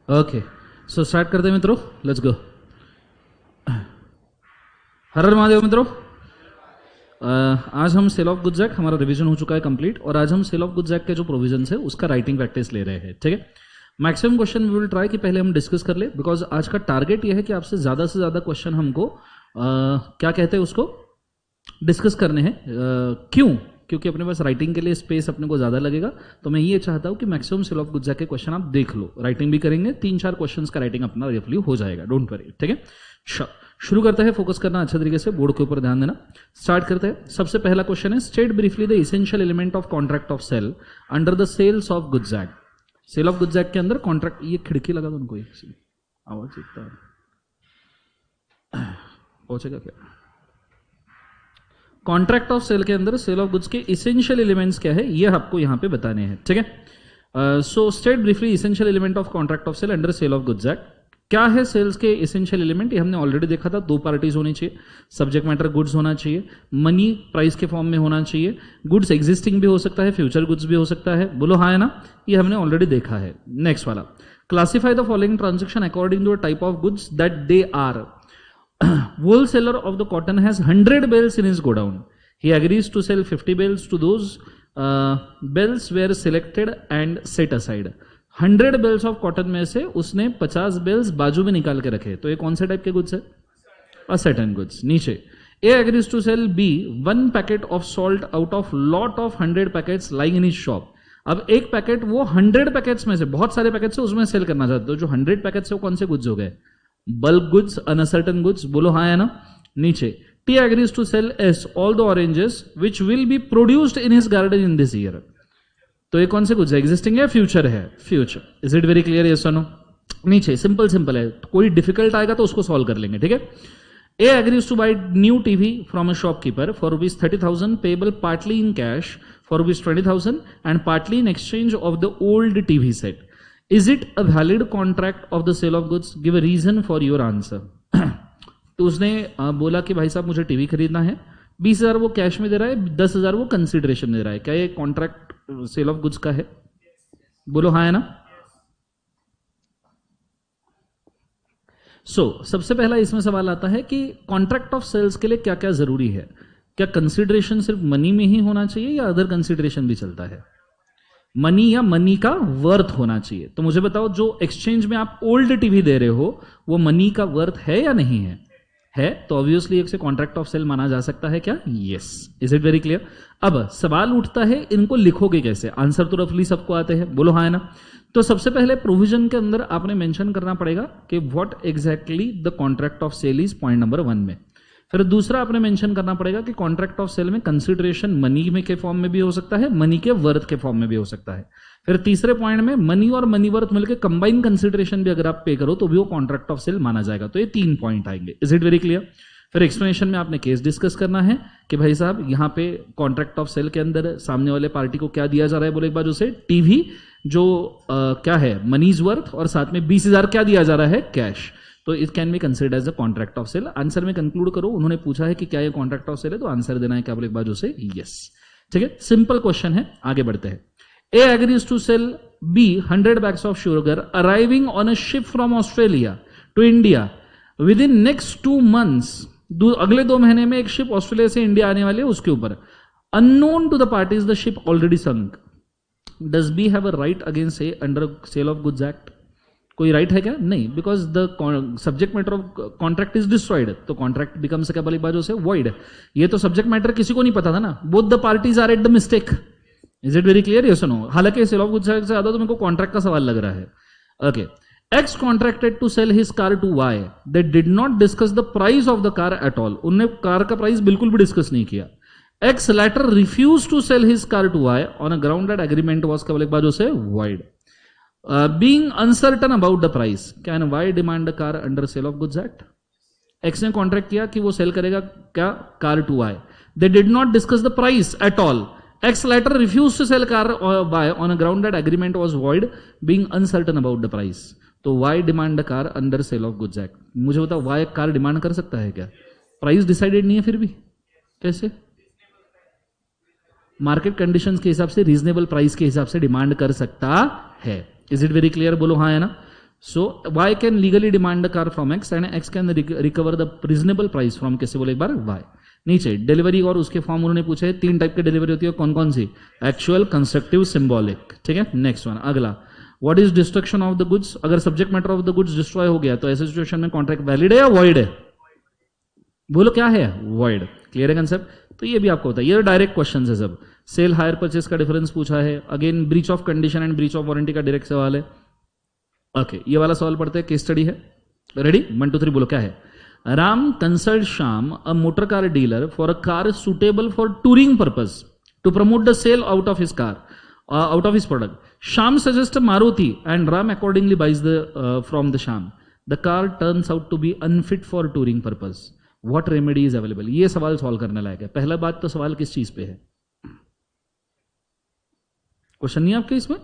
Okay, so start करते हैं मित्रों, लेट्स गो। हर हर महादेव मित्रों। आज हम सेल ऑफ गुड्स एक्ट, हमारा रिवीजन हो चुका है कंप्लीट, और आज हम सेल ऑफ गुड्स एक्ट के जो प्रोविजन है उसका राइटिंग प्रैक्टिस ले रहे हैं। ठीक है, maximum question we will try कि पहले हम डिस्कस कर ले, बिकॉज आज का टारगेट ये है कि आपसे ज़्यादा क्वेश्चन हमको क्या कहते हैं उसको डिस्कस करने हैं। क्यों? क्योंकि अपने पास राइटिंग के लिए स्पेस अपने को ज़्यादा लगेगा, तो मैं ये चाहता हूँ कि maximum sale of goods act के क्वेश्चन आप देख लो, राइटिंग भी करेंगे, 3-4 क्वेश्चन का राइटिंग अपना रफली हो जाएगा, डोंट वरी। ठीक है, शुरू करते हैं। फोकस करना अच्छे तरीके से, बोर्ड के ऊपर ध्यान देना। स्टार्ट करते हैं। सबसे पहला क्वेश्चन है, state briefly the essential element of contract of sale under the sales of goods act. Sale of goods act के अंदर कॉन्ट्रैक्ट, ये खिड़की लगा दो उनको, एक आवाज इतना पहुंचेगा क्या? कॉन्ट्रैक्ट ऑफ सेल के अंदर सेल ऑफ गुड्स के इसेंशियल एलिमेंट्स क्या है, ये आपको यहां पे बताने हैं। ठीक है, so state briefly essential element of contract of sale under sale of goods act. क्या है सेल्स के इसेंशियल एलिमेंट? ये हमने ऑलरेडी देखा था, 2 पार्टीज होनी चाहिए, सब्जेक्ट मैटर गुड्स होना चाहिए, मनी प्राइस के फॉर्म में होना चाहिए, गुड्स एग्जिस्टिंग भी हो सकता है, फ्यूचर गुड्स भी हो सकता है, बोलो हाँ है ना, ये हमने ऑलरेडी देखा है। नेक्स्ट वाला, classify the following transaction according to type of goods that they are. wholesaler of the cotton has 100 bales in his godown. He agrees to sell 50 bales to those bales were selected and set aside. 100 bales of cotton में से उसने 50 bells बाजू में निकाल के रखे, तो ये कौन से टाइप के गुड्स है? Ascertain goods. नीचे, A agrees to sell B 1 packet of salt out of lot of 100 packets lying in his shop. अब एक पैकेट वो 100 पैकेट्स में से, बहुत सारे पैकेट्स से उसमें सेल करना चाहते हो, जो 100 पैकेट्स है वो कौन से गुड्स हो गए? बल्क गुड्स, अनसर्टन गुड्स, बोलो हाँ है ना। नीचे, T agrees to sell as all the oranges which will be produced in his garden in this year. तो ये कौन से गुड्स है? एग्जिस्टिंग है, फ्यूचर है? Future. Is it very clear? Yes और नो? नीचे सिंपल है, कोई डिफिकल्ट आएगा तो उसको सॉल्व कर लेंगे। ठीक है, A agrees to buy new TV from a shopkeeper for ₹30,000 payable partly in cash for ₹20,000 and partly in exchange of the old TV set. Is it a valid contract of the sale of goods? Give a reason for your answer. तो उसने बोला कि भाई साहब मुझे TV खरीदना है, 20,000 वो कैश में दे रहा है, 10,000 वो कंसिडरेशन दे रहा है। क्या ये कॉन्ट्रैक्ट सेल ऑफ गुड्स का है? बोलो हाँ है ना। सबसे पहला इसमें सवाल आता है कि कॉन्ट्रैक्ट ऑफ सेल्स के लिए क्या क्या जरूरी है? क्या कंसिडरेशन सिर्फ मनी में ही होना चाहिए या अदर कंसिडरेशन भी चलता है? मनी या मनी का वर्थ होना चाहिए। तो मुझे बताओ, जो एक्सचेंज में आप ओल्ड टीवी दे रहे हो वो मनी का वर्थ है या नहीं है? है, तो ऑब्वियसली एक से कॉन्ट्रैक्ट ऑफ सेल माना जा सकता है क्या? Yes. Is it very clear? अब सवाल उठता है, इनको लिखोगे कैसे? आंसर तो रफली सबको आते हैं, बोलो हाँ है ना। तो सबसे पहले प्रोविजन के अंदर आपने मेंशन करना पड़ेगा कि what exactly the contract of sale is, point number 1 में। फिर दूसरा आपने मेंशन करना पड़ेगा कि कॉन्ट्रैक्ट ऑफ सेल में कंसिडरेशन मनी में के फॉर्म में भी हो सकता है, मनी के वर्थ के फॉर्म में भी हो सकता है। फिर तीसरे पॉइंट में मनी और मनी वर्थ मिलकर कंबाइन कंसिडरेशन भी अगर आप पे करो तो भी वो कॉन्ट्रैक्ट ऑफ सेल माना जाएगा। तो ये 3 पॉइंट आएंगे। Is it very clear? फिर एक्सप्लेनेशन में आपने केस डिस्कस करना है कि भाई साहब यहाँ पे कॉन्ट्रैक्ट ऑफ सेल के अंदर सामने वाले पार्टी को क्या दिया जा रहा है, बोले एक बार उसे टीवी जो क्या है मनीज वर्थ, और साथ में 20,000 क्या दिया जा रहा है? कैश। तो it can be considered as a contract of sale. Answer में कंक्लूड करो, उन्होंने पूछा है कि क्या ये कॉन्ट्रैक्ट ऑफ सेल है, तो आंसर देना है क्या, बोले एक बार उसे यस। ठीक है, सिंपल क्वेश्चन है, आगे बढ़ते हैं। A agrees to sell B 100 bags of sugar arriving on a ship from Australia to India within next 2 months। अगले 2 महीने में एक शिप ऑस्ट्रेलिया से इंडिया आने वाली है, उसके ऊपर unknown to the parties the ship already sunk. Does B have a right against A under sale of goods act? कोई राइट है क्या? नहीं, because the subject matter of contract is destroyed, तो कॉन्ट्रैक्ट बिकम्स क्या, बड़ी बाजू से void. ये तो सब्जेक्ट मैटर किसी को नहीं पता था ना, both the parties are at the mistake. Is it very clear? Yes और नो? हालांकि सेल ऑफ गुड्स एक्ट से ज्यादा तो मेरे को कॉन्ट्रैक्ट का सवाल लग रहा है। Okay, X contracted to sell his car to Y, they did not discuss the price of the car at all. उन्होंने कार का प्राइस बिल्कुल भी डिस्कस नहीं किया। X later refuse to sell his car to Y on a ground that agreement was केवल एक बाजू से void. Being uncertain about the price, can Y demand a car under sale of goods act? X ने contract किया कि वो sell करेगा क्या, car to Y. They did not discuss the price at all. X later refused to sell car Y on a ground that agreement was void, being uncertain about the price. तो Y demand a car under sale of goods act. मुझे बताओ, Y car demand कर सकता है क्या? Price decided नहीं है, फिर भी कैसे? मार्केट कंडीशंस के हिसाब से, रीजनेबल प्राइस के हिसाब से डिमांड कर सकता है। Is it very clear? बोलो हाँ है ना। So Y can legally demand the car from X and X can recover the reasonable price from, कैसे बोले एक बार, वाई। नीचे डिलीवरी और उसके फॉर्म उन्होंने पूछे, 3 टाइप की डिलीवरी होती है, कौन कौन सी, एक्चुअल, कंस्ट्रक्टिव, सिंबॉलिक, ठीक है। नेक्स्ट वन, अगला, what is destruction of the goods, अगर subject matter of the goods destroy हो गया तो ऐसे सिचुएशन में कॉन्ट्रैक्ट वैलिड है या वॉइड है, बोलो क्या है, वॉइड। क्लियर है कंसेप्ट, तो ये भी आपको होता है, ये डायरेक्ट क्वेश्चन है सब। सेल हायर परचेस का डिफरेंस पूछा है, again breach of condition and breach of warranty का डायरेक्ट सवाल है। ओके, ये वाला सवाल पढ़ते हैं, केस स्टडी है, रेडी, 1 2 3 बोलो क्या है। Ram consult Shyam a motor car dealer for a car suitable for touring purpose to promote the sale out of his car, out of his product. Sham suggests a Maruti and Ram accordingly buys from the Sham. The car turns out to be unfit for touring purpose. What remedy is available? ये सवाल solve करने लायक है। पहला बात तो सवाल किस चीज पे है, क्वेश्चन नहीं है आपके इसमें,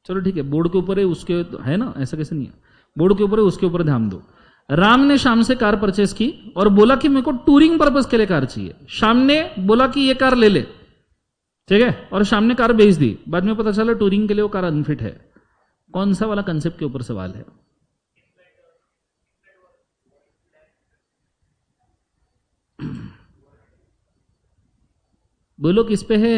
चलो ठीक है, बोर्ड के ऊपर है उसके है ना, ऐसा कैसे नहीं है, बोर्ड के ऊपर है उसके ऊपर ध्यान दो। राम ने शाम से कार परचेस की और बोला कि मेरे को टूरिंग पर्पज के लिए कार चाहिए। शाम ने बोला कि ये कार ले ले, ठीक है, और शाम ने कार बेच दी, बाद में पता चला टूरिंग के लिए वो कार अनफिट है। कौन सा वाला कंसेप्ट के ऊपर सवाल है, बोलो किस पे है,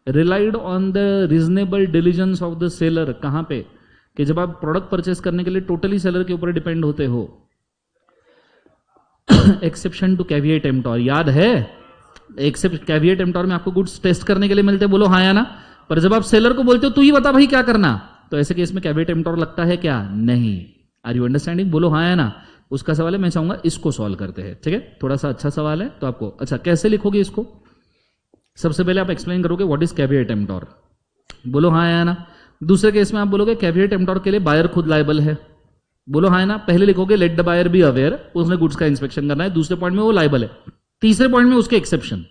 relied on the reasonable diligence of the seller, कहां पे, कि जब आप प्रोडक्ट परचेस करने के लिए टोटली सेलर के ऊपर डिपेंड होते हो। एक्सेप्शन टू कैविएट एम्प्टोर, याद है, एक्सेप्ट कैविएट एम्प्टोर में आपको गुड्स टेस्ट करने के लिए मिलते हैं, बोलो हाँ या ना। पर जब आप सेलर को बोलते हो तू ही बता भाई क्या करना, तो ऐसे केस में कैविएट एम्प्टोर लगता है क्या, नहीं। आर यू अंडरस्टैंडिंग, बोलो हाँ या ना। उसका सवाल है, मैं चाहूंगा इसको सॉल्व करते हैं, ठीक है, थोड़ा सा अच्छा सवाल है तो आपको, अच्छा कैसे लिखोगे इसको, सबसे पहले आप एक्सप्लेन करोगे व्हाट इज कैविएट एम्प्टोर, बोलो हाँ या ना। दूसरे केस में आप बोलोगे कैविएट एम्प्टोर के लिए बायर खुद लायबल है, बोलो हाँ ना। पहले लिखोगे let the buyer be aware, उसने गुड्स का इंस्पेक्शन करना है, दूसरे पॉइंट में वो लायबल है, तीसरे पॉइंट में उसके एक्सेप्शन,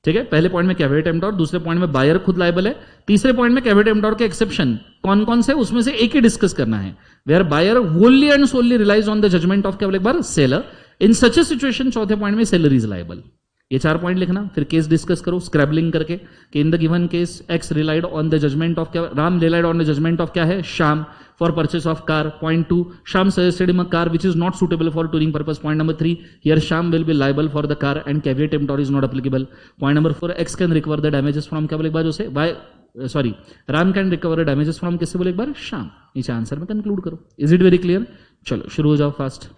ठीक है। पहले पॉइंट में कैविएट एम्प्टोर, दूसरे पॉइंट में बायर खुद लायबल है, तीसरे पॉइंट में कैविएट एम्प्टोर के एक्सेप्शन कौन कौन से, उसमें से एक ही डिस्कस करना है। Where buyer wholly and solely relies on the judgement of, क्या बोले एक बार, seller. In such a situation चौथे पॉइंट में सेलर इज लायबल। ये 4 पॉइंट लिखना, फिर केस डिस्कस करो स्क्रैबलिंग करके कि in the given case X relied on the judgement of, क्या Ram relied on the judgement of क्या है, Shyam, for purchase of car. Point 2, Shyam suggested him a car which is not suitable for touring purpose. Point number 3, here Sham will be liable for the car and caveat emptor is not applicable. Point number 4, X can recover the damages from, क्या बोले एक बार उसे, why sorry, Ram can recover damages from, किससे बोले एक बार, श्याम। नीचे answer में conclude करो। इज इट वेरी क्लियर, चलो शुरू हो जाओ फास्ट।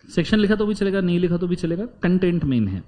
सेक्शन लिखा तो भी चलेगा, नहीं लिखा तो भी चलेगा, कंटेंट मेन है।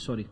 सॉरी।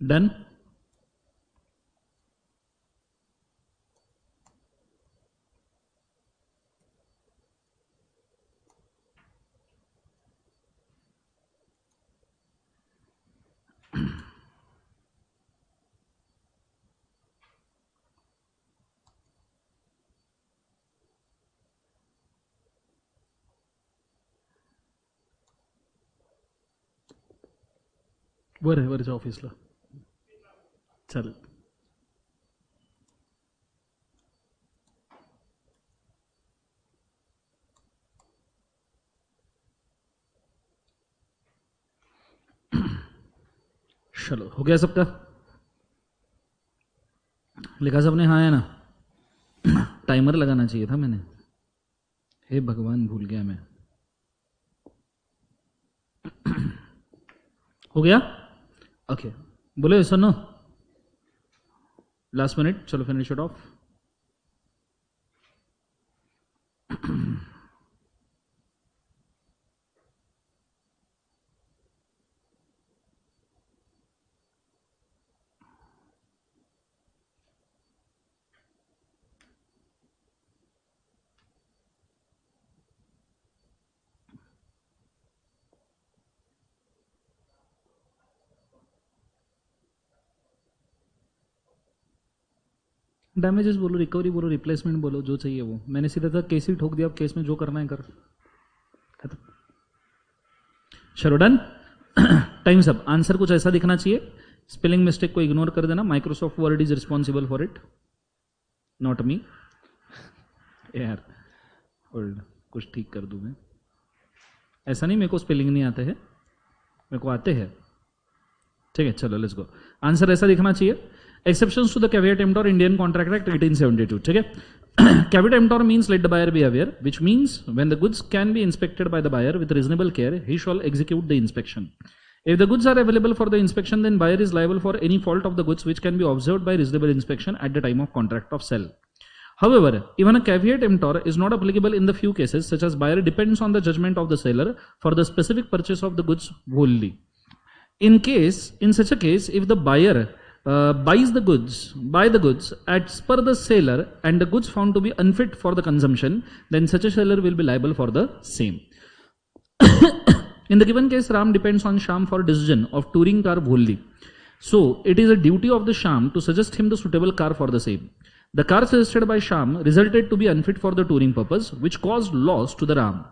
डन। वरच्या ऑफिसला चालेल। चलो हो गया सबका? लिखा सबने? हाँ है ना? टाइमर लगाना चाहिए था मैंने, हे भगवान भूल गया मैं। हो गया? ओके बोलो सर नो, लास्ट मिनट, चलो फिनिश इट ऑफ। डैमेजेस बोलो, रिकवरी बोलो, रिप्लेसमेंट बोलो, जो चाहिए वो। मैंने सीधा था केस ही ठोक दिया, अब केस में जो करना है कर। खत्म। चलो डन। टाइम सब। आंसर कुछ ऐसा दिखना चाहिए, स्पेलिंग मिस्टेक को इग्नोर कर देना। Microsoft word is responsible for it, not me. यार होल्ड, कुछ ठीक कर दूं मैं। ऐसा नहीं मेरे को स्पेलिंग नहीं आते हैं, मेरे को आते हैं। ठीक है चलो लेट्स गो। आंसर ऐसा दिखना चाहिए, exceptions to the caveat emptor Indian Contract Act 1872. ठीक है। Caveat emptor means let the buyer be aware, which means when the goods can be inspected by the buyer with reasonable care, he shall execute the inspection. If the goods are available for the inspection, then buyer is liable for any fault of the goods which can be observed by reasonable inspection at the time of contract of sale. However, even a caveat emptor is not applicable in the few cases such as buyer depends on the judgment of the seller for the specific purchase of the goods wholly. In such a case, if the buyer buy the goods as per the seller and the goods found to be unfit for the consumption, then such a seller will be liable for the same. In the given case, Ram depends on Sham for decision of touring car wholly. So it is a duty of the Shyam to suggest him the suitable car for the same. The car suggested by Shyam resulted to be unfit for the touring purpose, which caused loss to the Ram.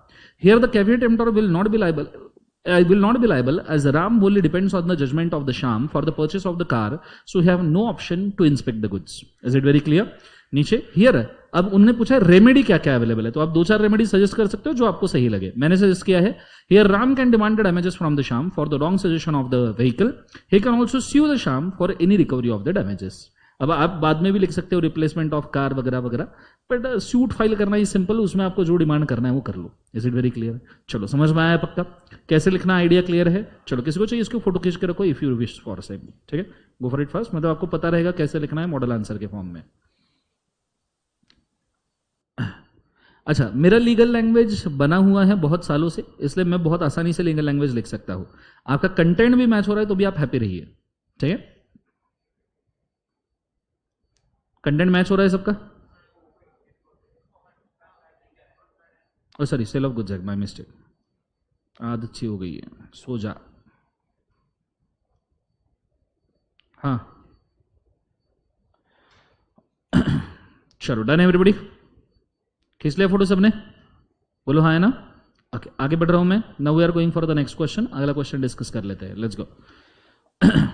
Here the caveat emptor will not be liable as the Ram only depends on the judgment of the Shyam for the purchase of the car, so he have no option to inspect the goods. Is it very clear? नीचे here अब उन्होंने पूछा remedy क्या क्या available है, तो आप दो चार रेमेडी सजेस्ट कर सकते हो जो आपको सही लगे. मैंने सजेस्ट किया है here Ram can demand the damages from the Shyam for the wrong suggestion of the vehicle. He can also sue the Shyam for any recovery of the damages. अब आप बाद में भी लिख सकते हो रिप्लेसमेंट ऑफ कार वगैरह वगैरह, बट सूट फाइल करना ही सिंपल, उसमें आपको जो डिमांड करना है वो कर लो. Is it very clear? चलो समझ में आया पक्का? कैसे लिखना आइडिया क्लियर है? चलो किसी को चाहिए इसको फोटो खींच के रखो if you wish for same. ठीक है, गो फॉर इट फर्स्ट, मतलब आपको पता रहेगा कैसे लिखना है मॉडल आंसर के फॉर्म में. अच्छा, मेरा लीगल लैंग्वेज बना हुआ है बहुत सालों से, इसलिए मैं बहुत आसानी से लीगल लैंग्वेज लिख सकता हूं. आपका कंटेंट भी मैच हो रहा है तो भी आप हैप्पी रहिए. ठीक है, कंटेंट मैच हो रहा है सबका. Oh sorry, sale of goods act, my mistake. आदत अच्छी हो गई है, सो जा. हाँ चलो डन एवरीबॉडी. खींच लिया फोटो सबने? बोलो हाँ है ना. ओके, आगे बढ़ रहा हूं मैं. Now we are going for the next question. अगला क्वेश्चन डिस्कस कर लेते हैं. Let's go.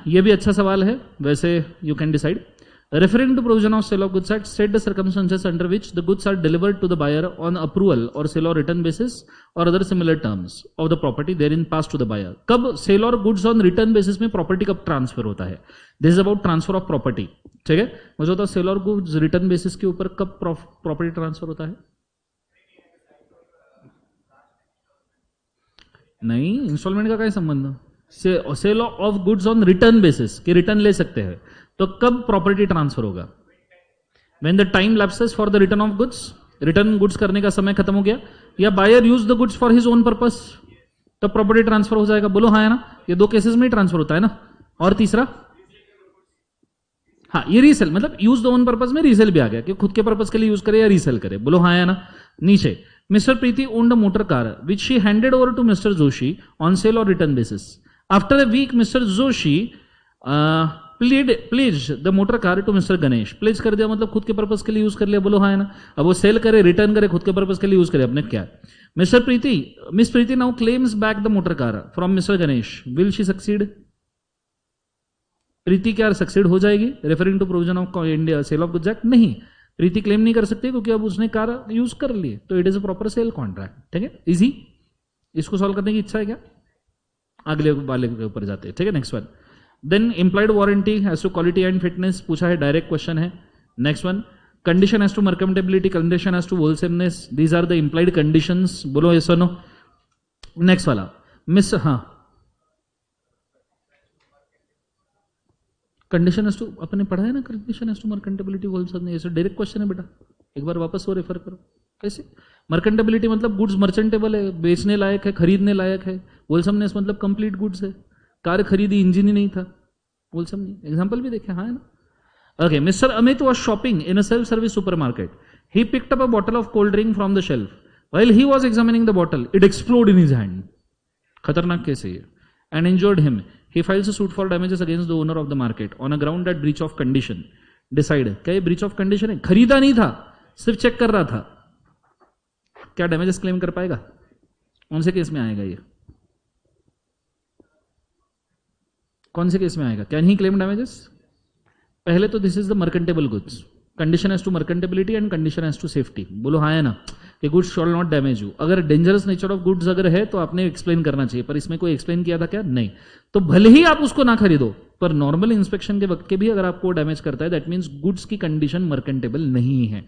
ये भी अच्छा सवाल है वैसे, you can decide. Referring to provision of sale of goods act, state the circumstances under which the goods are delivered to the buyer on approval or sale or return basis or other similar terms of the property therein passed to the buyer. कब sale और goods on return basis में property कब transfer होता है? This is about transfer of property. ठीक है, मुझे बताओ सेल और गुड्स रिटर्न बेसिस के ऊपर कब प्रॉपर्टी ट्रांसफर होता है? नहीं, इंस्टॉलमेंट का क्या संबंध? Sale of goods on return basis कि रिटर्न ले सकते हैं, तो कब प्रॉपर्टी ट्रांसफर होगा? When the time lapses for the return of goods, return goods करने का समय खत्म हो गया, या buyer use the goods for his own purpose, तो प्रॉपर्टी ट्रांसफर हो जाएगा. बोलो हाँ है ना. ये दो केसेस में ही ट्रांसफर होता है ना. और तीसरा, हाँ ये रीसेल, मतलब यूज द ओन पर्पस में रीसेल भी आ गया कि खुद के पर्पस के लिए यूज करे या रीसेल करे. बोलो हाँ है ना. नीचे mister Preeti owned a motor car which she handed over to mister Joshi on sale or return basis. After a week mister Joshi pledged the motor car to mister Ganesh. Pledge कर दिया मतलब खुद के पर्पस के लिए यूज कर लिया. बोलो हाँ है ना. अब वो सेल करे रिटर्न करे खुद के पर्पस के लिए यूज करे, अपने क्या. Miss Preeti now claims back the motor car from mister Ganesh. Will she succeed? Preeti क्या सक्सीड हो जाएगी referring to provision of India sale of goods act? नहीं, प्रीति क्लेम नहीं कर सकती क्योंकि अब उसने कार यूज कर ली, तो it is a proper sale contract. ठीक है, इजी. इसको सॉल्व करने की इच्छा है क्या? अगले वाले के ऊपर जाते हैं. ठीक है, next one. Then implied warranty as to quality and fitness पूछा है, डायरेक्ट क्वेश्चन है. Next one, condition as to merchantability, condition as to wholesomeness. These are the implied conditions. बोलो यस और नो. नेक्स्ट वाला मिस, हाँ condition as to अपने पढ़ा है ना, condition as to merchantability wholesomeness. Direct question है बेटा, एक बार वापस वो रेफर करो. कैसे? मर्केंटेबिलिटी मतलब गुड्स मर्चेंटेबल है, बेचने लायक है, खरीदने लायक है. होलसमनेस मतलब कंप्लीट गुड्स है, कार खरीदी इंजन ही नहीं था. होलसम नहीं. एग्जांपल भी देखे हाँ है ना. Okay, mister Amit was shopping in a self service supermarket. He picked up a bottle of cold drink from the shelf. While he was examining the bottle it explode in his hand. खतरनाक case है ये. And injured him. He files a suit for damages against the owner of the market on a ground that breach of condition. Decide. क्या ये breach of condition है? खरीदा नहीं था, सिर्फ चेक कर रहा था. क्या damages क्लेम कर पाएगा? कौन से केस में आएगा ये? कौन से केस में आएगा? Can he claim damages? पहले तो this is the merchantable goods. Condition as to merchantability and condition as to safety. बोलो हाँ है ना कि goods shall not damage you. अगर डेंजरस नेचर ऑफ गुड्स अगर है तो आपने एक्सप्लेन करना चाहिए, पर इसमें कोई एक्सप्लेन किया था क्या? नहीं. तो भले ही आप उसको ना खरीदो, पर नॉर्मल इंस्पेक्शन के वक्त के भी अगर आपको डैमेज करता है, दैट मीन्स गुड्स की कंडीशन मर्केंटेबल नहीं है.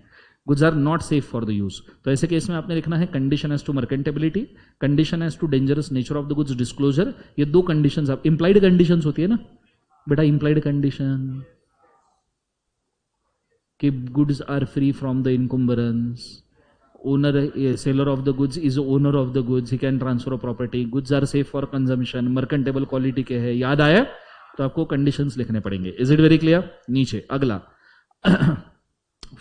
Goods are not safe for the use. तो ऐसे केस में आपने लिखना है condition as to merchantability, condition as to dangerous nature of the goods disclosure. ये दो कंडीशन आप इंप्लाइड कंडीशन होती है ना बेटा. इंप्लाइड कंडीशन कि goods are free from the encumbrance. Owner, seller of the goods is owner of the goods, he can transfer of property. Goods are safe for consumption, merchantable quality के है. याद आया? तो आपको कंडीशंस लिखने पड़ेंगे. Is it very clear? नीचे अगला.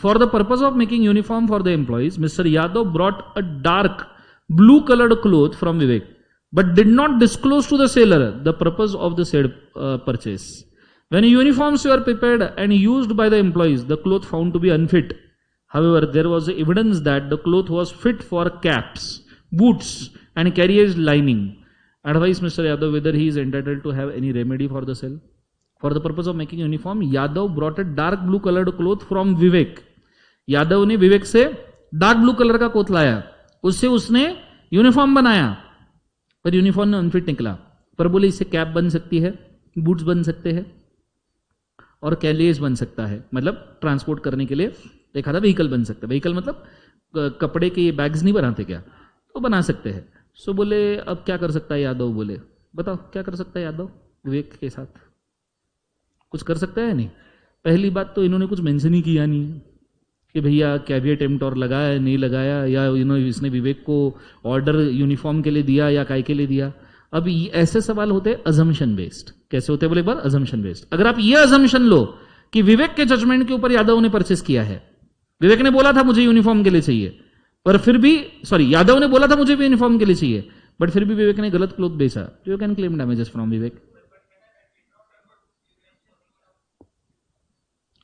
For the purpose of making uniform for the employees mister Yadav brought a dark blue coloured cloth from Vivek but did not disclose to the seller the purpose of the said purchase. When uniforms were prepared and used by the employees, the cloth found to be unfit. However, there was evidence that the cloth was fit for caps, boots, and carriage lining. Advise Mr. Yadav whether he is entitled to have any remedy for the sale. For the purpose of making uniform, Yadav brought a dark blue colored cloth from Vivek. Yadav ने विवेक से dark blue colour का coat लाया, उससे उसने uniform बनाया, पर uniform unfit निकला. पर बोले इससे कैप बन सकती है, बूट्स बन सकते हैं और कैरियर्स बन सकता है, मतलब ट्रांसपोर्ट करने के लिए देखा था व्हीकल बन सकता है. व्हीकल मतलब कपड़े के बैग्स नहीं बनाते क्या, तो बना सकते हैं. सो बोले अब क्या कर सकता है यादव, बोले बताओ क्या कर सकता है यादव विवेक के साथ, कुछ कर सकता है नहीं. पहली बात तो इन्होंने कुछ मेंशन ही किया नहीं कि भैया कैविएट एम्प्टोर लगाया नहीं लगाया, या इसने विवेक को ऑर्डर यूनिफॉर्म के लिए दिया या काय के लिए दिया. अब ऐसे सवाल होते हैं अजम्पशन बेस्ड. कैसे होते हैं बोले एक बार, अजम्पशन बेस्ड. अगर आप ये अजम्पशन लो कि विवेक के जजमेंट के ऊपर यादव ने परचेस किया है, विवेक ने बोला था मुझे यूनिफॉर्म के लिए चाहिए, पर फिर भी यादव ने बोला था मुझे भी यूनिफॉर्म के लिए चाहिए, बट फिर भी विवेक ने गलत क्लोथ बेचा, you can claim damages from Vivek.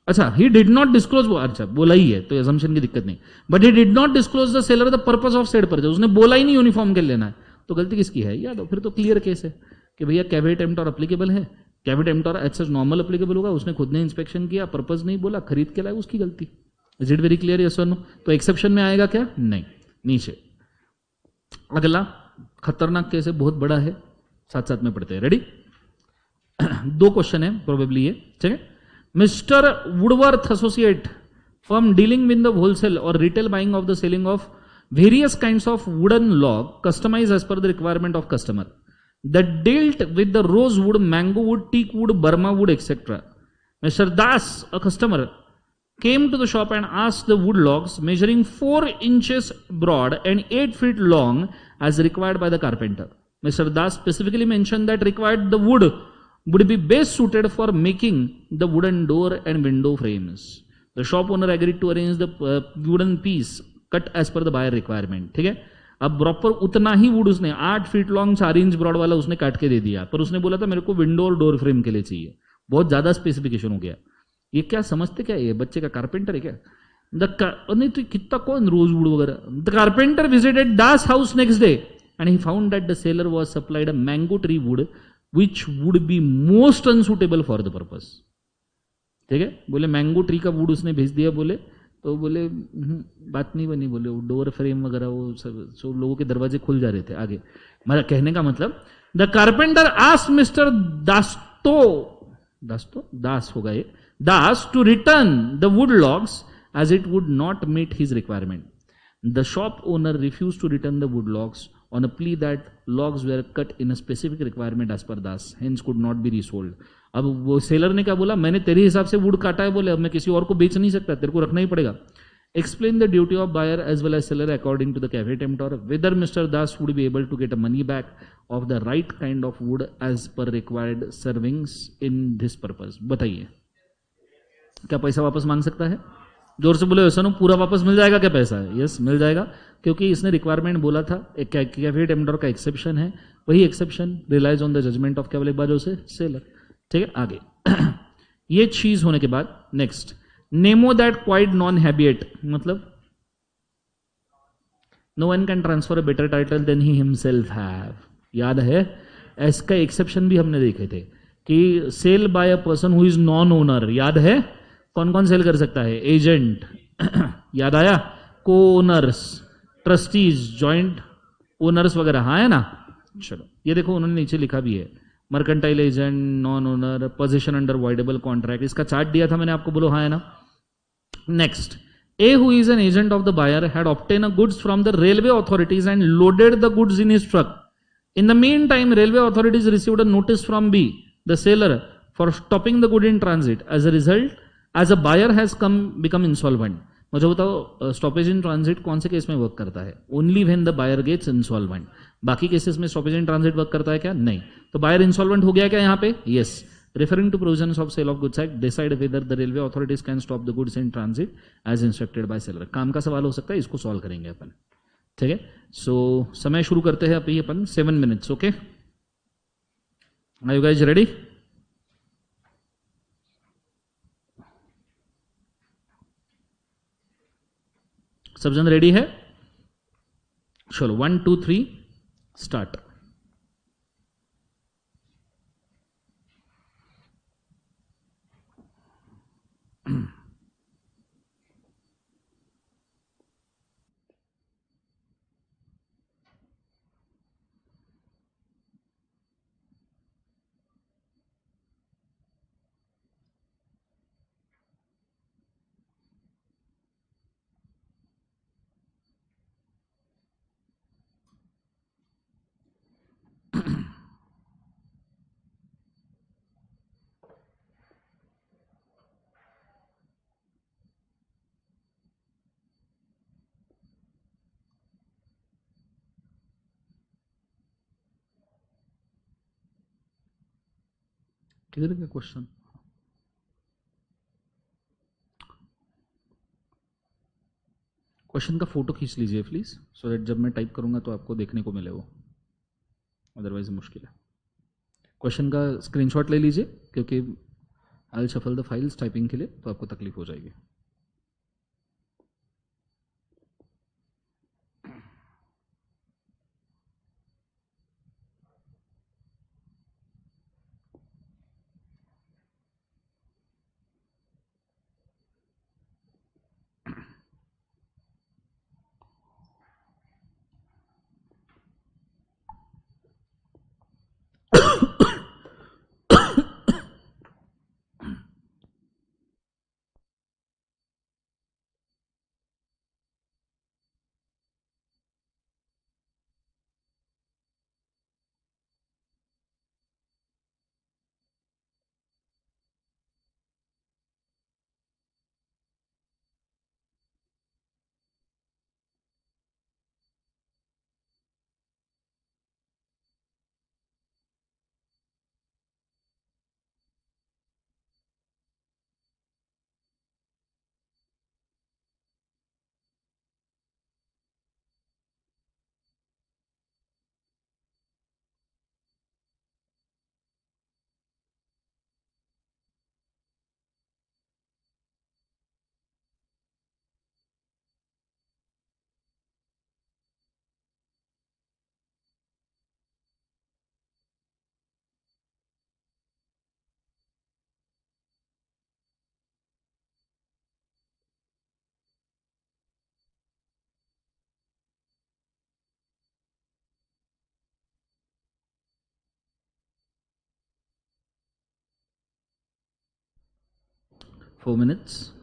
अच्छा, ही डिड नॉट डिस्क्लोज, अच्छा बोला ही है तो अजम्पशन की दिक्कत नहीं, but he did not disclose the seller the purpose of said purchase. उसने बोला ही नहीं यूनिफॉर्म के लिए लेना है, तो गलती किसकी है यादव. फिर तो क्लियर केस है कि भैया कैविएट एम्प्टोर एप्लीकेबल है, caveat emptor as such normal applicable होगा, उसने खुद ने इंस्पेक्शन किया, पर्पस नहीं बोला, खरीद के लाया, उसकी गलती. Is it very clear, yes और नो. तो एक्सेप्शन में आएगा क्या, नहीं. नीचे अगला खतरनाक केस है, बहुत बड़ा है, साथ साथ में पढ़ते हैं. रेडी, 2 क्वेश्चन है प्रोबेबली ये, ठीक है. Mr. Woodworth Associate firm dealing with the wholesale or retail buying of the selling of various kinds of wooden log customized as per the requirement of customer that dealt with the rosewood, mango wood, teak wood, Burma wood, etc. Mr. Das, a customer, came to the shop and asked the wood logs measuring 4 inches broad and 8 feet long as required by the carpenter. Mr. Das specifically mentioned that required the wood would be best suited for making the wooden door and window frames. The shop owner agreed to arrange the wooden piece cut as per the buyer requirement. ठीक है. अब proper उतना he would उसने 8 feet long 4 inch broad वाला उसने काट के दे दिया, पर उसने बोला था मेरे को विंडो और डोर फ्रेम के लिए चाहिए. बहुत ज्यादा स्पेसिफिकेशन हो गया. ये क्या समझते क्या, ये बच्चे का कारपेंटर है क्या. नहीं तो कितना कौन रोज वुड वगैरह. The carpenter visited Das house next day and he found that the seller was supplied a mango tree wood which would be most unsuitable for the purpose. ठीक है. बोले मैंगो ट्री का वुड उसने भेज दिया, बोले तो बोले बात नहीं बनी, बोले वो डोर फ्रेम वगैरह वो सब लोगों के दरवाजे खुल जा रहे थे आगे. मेरा कहने का मतलब, the carpenter asked mister Das होगा ये, Das to return the wood logs as it would not meet his requirement. The shop owner refused to return the wood logs on a plea that logs were cut in a specific requirement as per Das, hence could not be resold. अब वो seller ने क्या बोला, मैंने तेरे हिसाब से would काटा है, बोले अब मैं किसी और को बेच नहीं सकता, तेरे को रखना ही पड़ेगा. Explain the duty of buyer as well as seller according to the caveat emptor, whether Mr. Das would be able to get a money back of the right kind of wood as per required servings in this purpose. बताइए क्या पैसा वापस मांग सकता है. जोर से बोले वैसा नो, पूरा वापस मिल जाएगा क्या पैसा. यस मिल जाएगा, क्योंकि इसने रिक्वायरमेंट बोला था. एक कैविएट एम्प्टोर का एक्सेप्शन है, वही exception relies on the judgement of क्या बोले बाजू से सेलर. ठीक है. आगे ये चीज होने के बाद next, nemo dat quod non habet, मतलब no one can transfer a better title than he himself have. याद है इसका एक्सेप्शन भी हमने देखे थे कि sale by a person who is non owner. याद है कौन कौन सेल कर सकता है, एजेंट याद आया, को ओनर्स, ट्रस्टीज, जॉइंट ओनर्स वगैरह. हाँ है ना. चलो ये देखो उन्होंने नीचे लिखा भी है, mercantile agent, non owner, position under voidable contract. इसका चार्ट दिया था मैंने आपको, बोलो हाँ है ना. Next, A who is an agent of the buyer had obtain a goods from the railway authorities and loaded the goods in his truck. In the mean time railway authorities received a notice from B the seller for stopping the good in transit. As a result as a buyer has become insolvent. मुझे बताओ stoppage in transit कौन से case में work करता है, only when the buyer gets insolvent. बाकी cases में stoppage in transit work करता है क्या, नहीं. तो बायर इंसॉल्वेंट हो गया क्या यहाँ पे, yes. Referring to provisions of sale of goods act decide whether the railway authorities can stop the goods in transit as instructed by seller. काम का सवाल हो सकता है, इसको सॉल्व करेंगे अपन. ठीक है. सो समय शुरू करते हैं अभी अपन 7 minutes. Okay, are you guys ready. सब जन रेडी है? चलो 1 2 3 स्टार्ट। किधर का क्वेश्चन? क्वेश्चन का फोटो खींच लीजिए प्लीज, सो दैट जब मैं टाइप करूंगा तो आपको देखने को मिले वो, अदरवाइज मुश्किल है। क्वेश्चन का स्क्रीनशॉट ले लीजिए, क्योंकि I will shuffle the files typing के लिए, तो आपको तकलीफ हो जाएगी। Four minutes.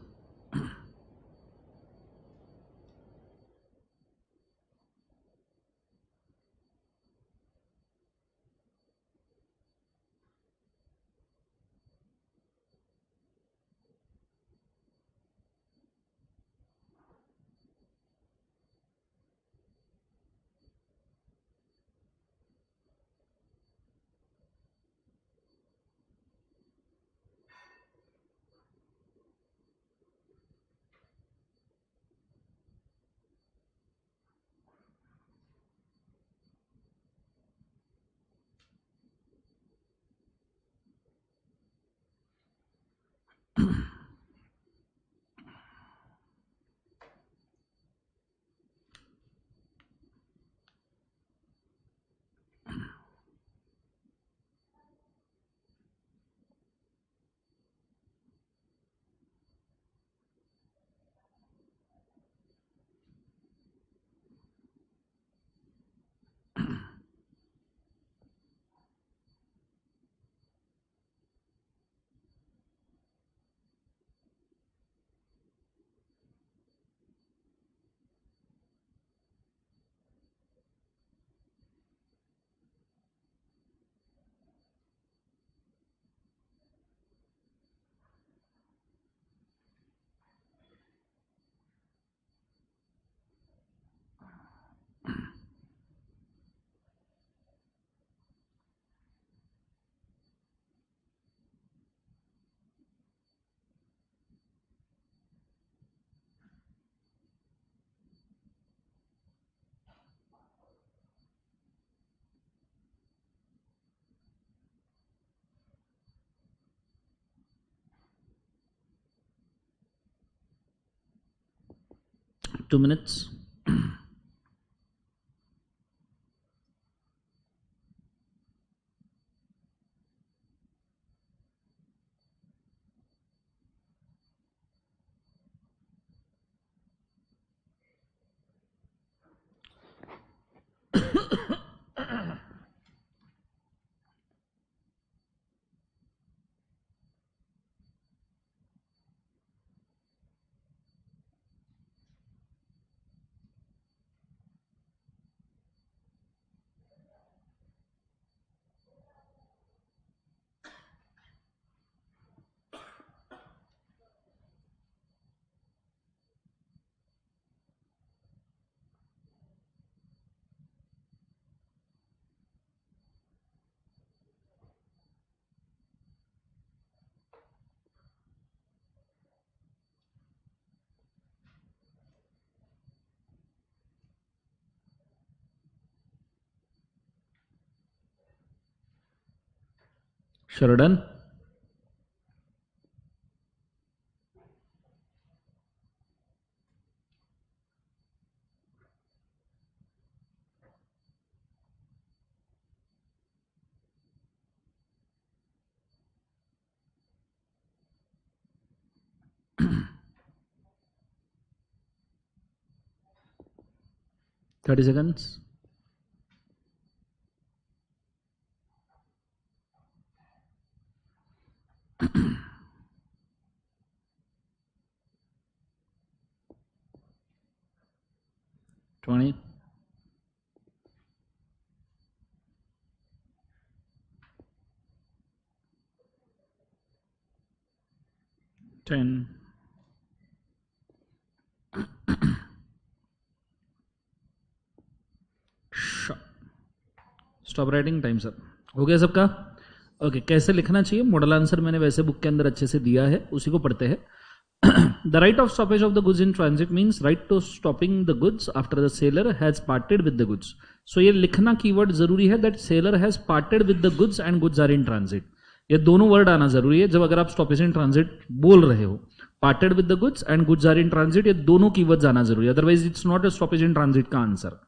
2 minutes. Sheridan. Thirty seconds. Twenty. 10. Stop writing. Time sir. हो गया सबका? ओके. कैसे लिखना चाहिए? मॉडल आंसर मैंने वैसे बुक के अंदर अच्छे से दिया है, उसी को पढ़ते हैं. The right of stoppage of the goods in transit means right to stopping the goods after the sailor has parted with the goods. So ये लिखना कीवर्ड जरूरी है, that sailor has parted with the goods and goods are in transit. ये दोनों word आना जरूरी है जब अगर आप स्टॉपेज इन ट्रांजिट बोल रहे हो. Parted with the goods and goods are in transit, ये दोनों कीवर्ड्स आना जरूरी है, otherwise it's not a stoppage in transit का आंसर.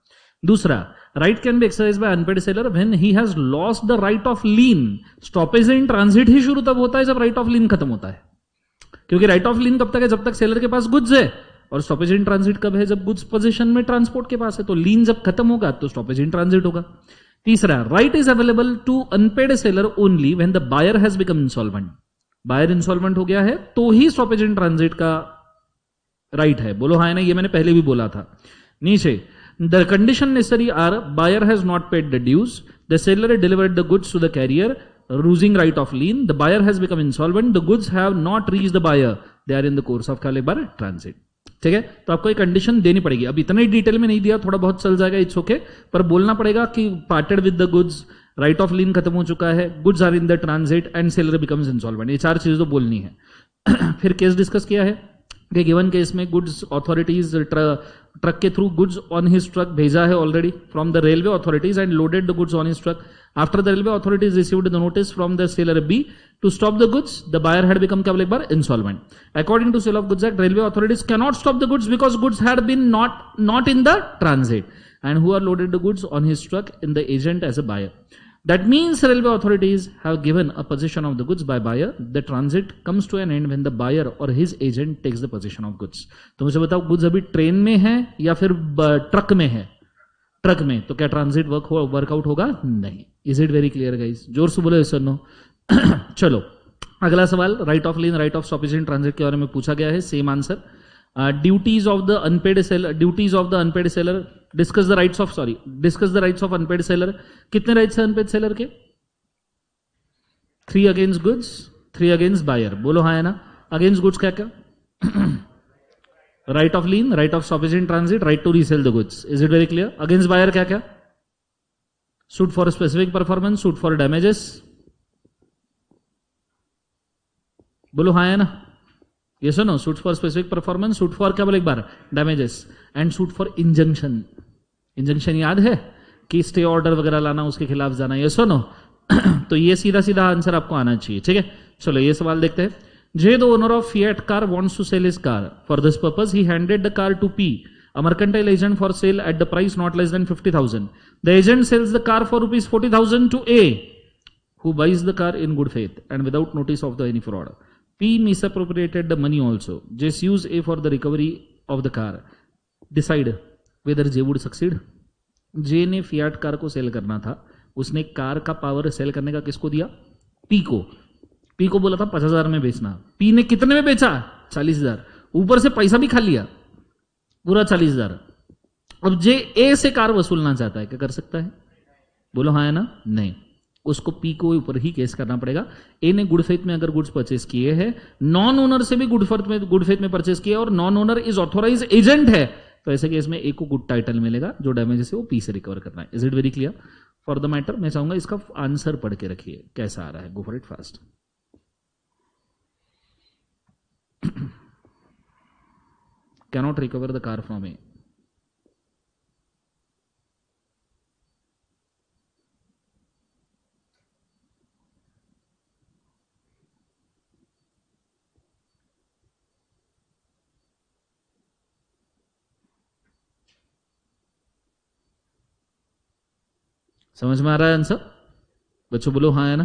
दूसरा, right can be exercise by unpaid seller when he has lost the right of lien. Stoppage in transit ही शुरू तब होता है जब राइट ऑफ लीन खत्म होता है, क्योंकि राइट ऑफ लीन कब तक है? जब तक सेलर के पास गुड्स है. और स्टॉपेज इन ट्रांजिट कब है? जब गुड्स पोजीशन में ट्रांसपोर्ट के पास है. तो लीन जब खत्म होगा तो स्टॉपेज इन ट्रांजिट होगा. तीसरा, right is available to unpaid seller only when the buyer has become insolvent. Buyer insolvent हो गया है तो ही स्टॉपेज इन ट्रांजिट का राइट है. बोलो हाँ ना, ये मैंने पहले भी बोला था. नीचे, the condition necessary are buyer has not paid the dues, the seller delivered the goods to the carrier, losing right of lien, the buyer has become insolvent, the goods have not reached the buyer, they are in the course of labor transit. ठीक है, तो आपको एक condition देनी पड़ेगी. अब इतने detail में नहीं दिया, थोड़ा बहुत चल जाएगा, इट्स ओके, पर बोलना पड़ेगा कि parted with the goods, right of lien खत्म हो चुका है, goods are in the transit and seller becomes insolvent. ये चार चीजें तो बोलनी है. फिर केस डिस्कस किया है कि गिवन केस में गुड्स अथॉरिटीज ट्रक के through goods on his truck भेजा है already from the railway authorities and loaded the goods on his truck. After the railway authorities received the notice from the seller B to stop the goods, the buyer had become एक बार insolvent. According to Sale of Goods Act, railway authorities cannot stop the goods because goods had been not in the transit, and who are loaded the goods on his truck in the agent as a buyer. That means railway authorities have given a possession of the goods by buyer. The transit comes to an end when the buyer or his agent takes the possession of goods. तो मुझे बताओ, goods अभी train में है या फिर truck में है? ट्रक में. तो क्या ट्रांजिट वर्कआउट होगा? नहीं. Is it very clear guys? जोर से बोलो सर नो. चलो अगला सवाल, right of lien, right of stoppage in transit के बारे में पूछा गया है. Same answer. Duties of the unpaid seller, duties of the unpaid seller, discuss the rights of unpaid seller. कितने राइट्स है अनपेड सेलर के? 3 अगेंस्ट गुड्स, 3 अगेंस्ट बायर. बोलो हाँ है ना. अगेंस्ट गुड्स क्या क्या? Right of lien, right of stoppage in transit, right to resell the goods. Is it very clear? Against buyer क्या क्या? Suit for specific performance, suit for damages. बोलो हाँ है ना. ये सुनो, suit for specific performance, suit for क्या बोले एक बार? Damages, and suit for injunction. Injunction याद है कि स्टे ऑर्डर वगैरह लाना, उसके खिलाफ जाना. ये सुनो. तो ये सीधा सीधा आंसर आपको आना चाहिए. ठीक है, चलो ये सवाल देखते हैं. J, the owner of Fiat car, wants to sell his car. For this purpose, he handed the car to P, A mercantile agent for sale at the price not less than 50,000. The agent sells the car for rupees 40,000 to A, who buys the car in good faith and without notice of any fraud. P misappropriated the money also. J sues A for the recovery of the car. Decide whether J would succeed. J ने Fiat car को cell करना था, उसने car का power cell करने का किसको दिया? पी को. पी को बोला था 50,000 में बेचना. पी ने कितने में बेचा? 40,000. ऊपर से पैसा भी खा लिया, पूरा 40,000. अब जे ए से कार वसूलना चाहता है, क्या कर सकता है? बोलो हाँ है ना? नहीं, उसको पी को ऊपर ही केस करना पड़ेगा. ए ने गुड फेथ में अगर गुड्स परचेस किए हैं, नॉन ओनर से भी गुड फेथ में परचेस किया और non owner is authorise agent है, तो ऐसे केस में ए को गुड टाइटल मिलेगा, जो डैमेजेस है वो पी से रिकवर करना है. Is it very clear? For the matter मैं चाहूंगा इसका आंसर पढ़ के रखिए कैसा आ रहा है. Go for it fast. Cannot recover the car from A. समझ में आ रहा है आंसर? बच्चों बोलो हाँ है ना?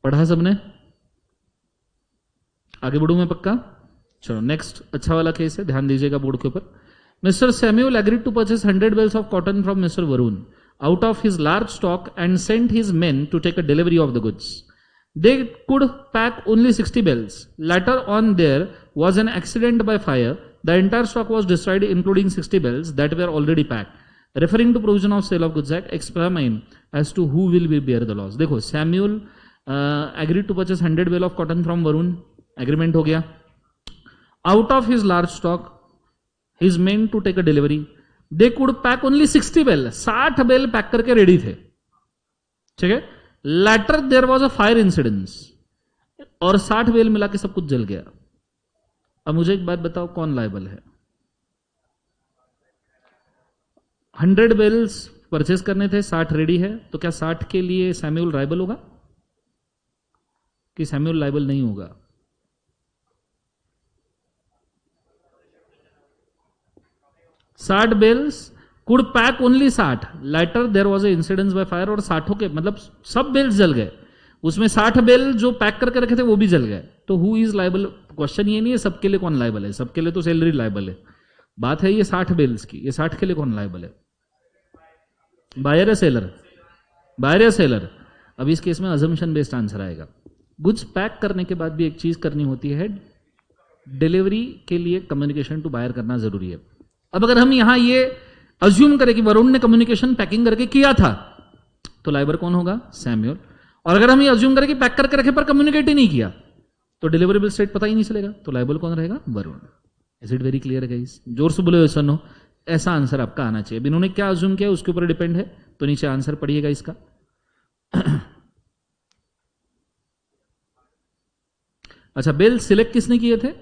पढ़ा सबने? आगे बढ़ू मैं पक्का? चलो नेक्स्ट अच्छा वाला केस है, ध्यान दीजिएगा बोर्ड के ऊपर. Mister Samuel agreed to purchase 100 bales of cotton from mister Varun out of his large stock and sent his men to take a delivery of the goods. They could pack only 60 bales. Later on there was an accident by fire. The entire stock was destroyed including 60 bales that were already packed. Referring to provision of Sale of Goods Act, explain as to who will bear the loss. देखो Samuel agreed to purchase 100 bale of cotton from Varun. Agreement हो गया. Out of his large stock, his men to take a delivery. They could pack only 60 bale. 60 bale pack करके ready थे. ठीक है. Later there was a fire incident और 60 bell मिला के सब कुछ जल गया. अब मुझे एक बात बताओ, कौन लायबल है? 100 बेल्स परचेस करने थे, 60 रेडी है, तो क्या 60 के लिए सैम्यूल लायबल होगा कि सैम्यूल लायबल नहीं होगा? साठ bales could pack only 60. Later there was a incidence by fire और 60 के मतलब सब बेल्स जल गए, उसमें 60 बेल जो पैक करके रखे थे वो भी जल गए. तो हु इज लायबल? क्वेश्चन ये नहीं है सबके लिए कौन लायबल है, सबके लिए तो सैलरी लायबल है. बात है ये 60 बेल्स की, ये 60 के लिए कौन लायबल है? बायर या सेलर? बायर या सेलर? अब इस केस में अजम्पशन बेस्ड आंसर आएगा. गुड्स पैक करने के बाद भी एक चीज करनी होती है, डिलीवरी के लिए कम्युनिकेशन टू बायर करना जरूरी है. अब अगर हम यहां ये अज्यूम करें कि वरुण ने कम्युनिकेशन पैकिंग करके किया था, तो लाइबर कौन होगा? सैम्यूल. और अगर हम ये अज्यूम करें कि पैक करके रखे पर कम्युनिकेट ही नहीं किया, तो डिलीवरेबल स्टेट पता ही नहीं चलेगा, तो लाइबल कौन रहेगा? Varun. Is it very clear guys? जोर से बोले ऐसा नो, ऐसा आंसर आपका आना चाहिए. अब इन्होंने क्या अज्यूम किया उसके ऊपर डिपेंड है, तो नीचे आंसर पढ़िएगा इसका. अच्छा, बेल सिलेक्ट किसने किए थे?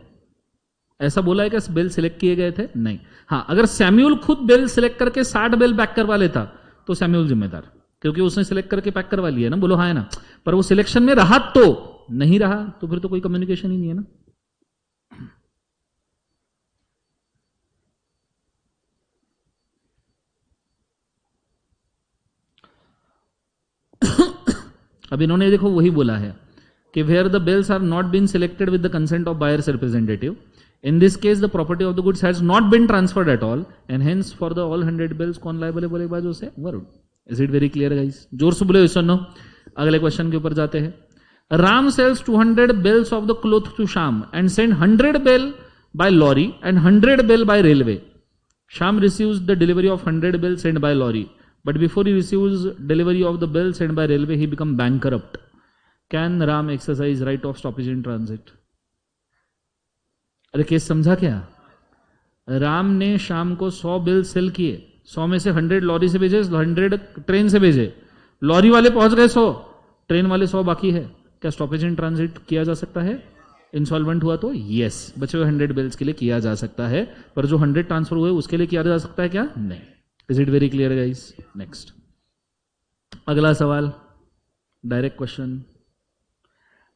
ऐसा बोला है कि बेल सिलेक्ट किए गए थे? नहीं. हाँ, अगर सैम्यूल खुद बेल सिलेक्ट करके 60 बेल पैक करवा लेता तो सैम्यूल जिम्मेदार, क्योंकि उसने सिलेक्ट करके पैक करवा लिया ना. बोलो हाँ है ना? पर वो सिलेक्शन में रहा तो नहीं रहा, तो फिर तो कोई कम्युनिकेशन ही नहीं है ना. अब इन्होंने देखो वही बोला है कि where the bales are not been selected with the consent of buyer's representative, in this case the property of the goods has not been transferred at all and hence for the all 100 bills कौन liable है बोले बाजू से? Varun. Is it very clear guys? जोर से बोले सुनो. अगले क्वेश्चन के ऊपर जाते हैं. Ram sells 200 bales of the cloth to Shyam and send 100 bale by lorry and 100 bale by railway. Shyam receives the delivery of 100 bale send by lorry, but before he receives delivery of the bale send by railway he become bankrupt. Can Ram exercise right of stoppage in transit? अरे case समझा क्या? राम ने शाम को 100 bill cell किए, 100 में से 100 lorry से भेजे, 100 ट्रेन से भेजे. लॉरी वाले पहुंच गए 100, ट्रेन वाले 100 बाकी है. क्या स्टॉपेज इन ट्रांजिट किया जा सकता है? इंसॉल्वेंट हुआ तो यस, बचे हुए 100 बिल्स के लिए किया जा सकता है, पर जो 100 ट्रांसफर हुए उसके लिए किया जा सकता है क्या? नहीं. Is it very clear guys? Next अगला सवाल, direct question.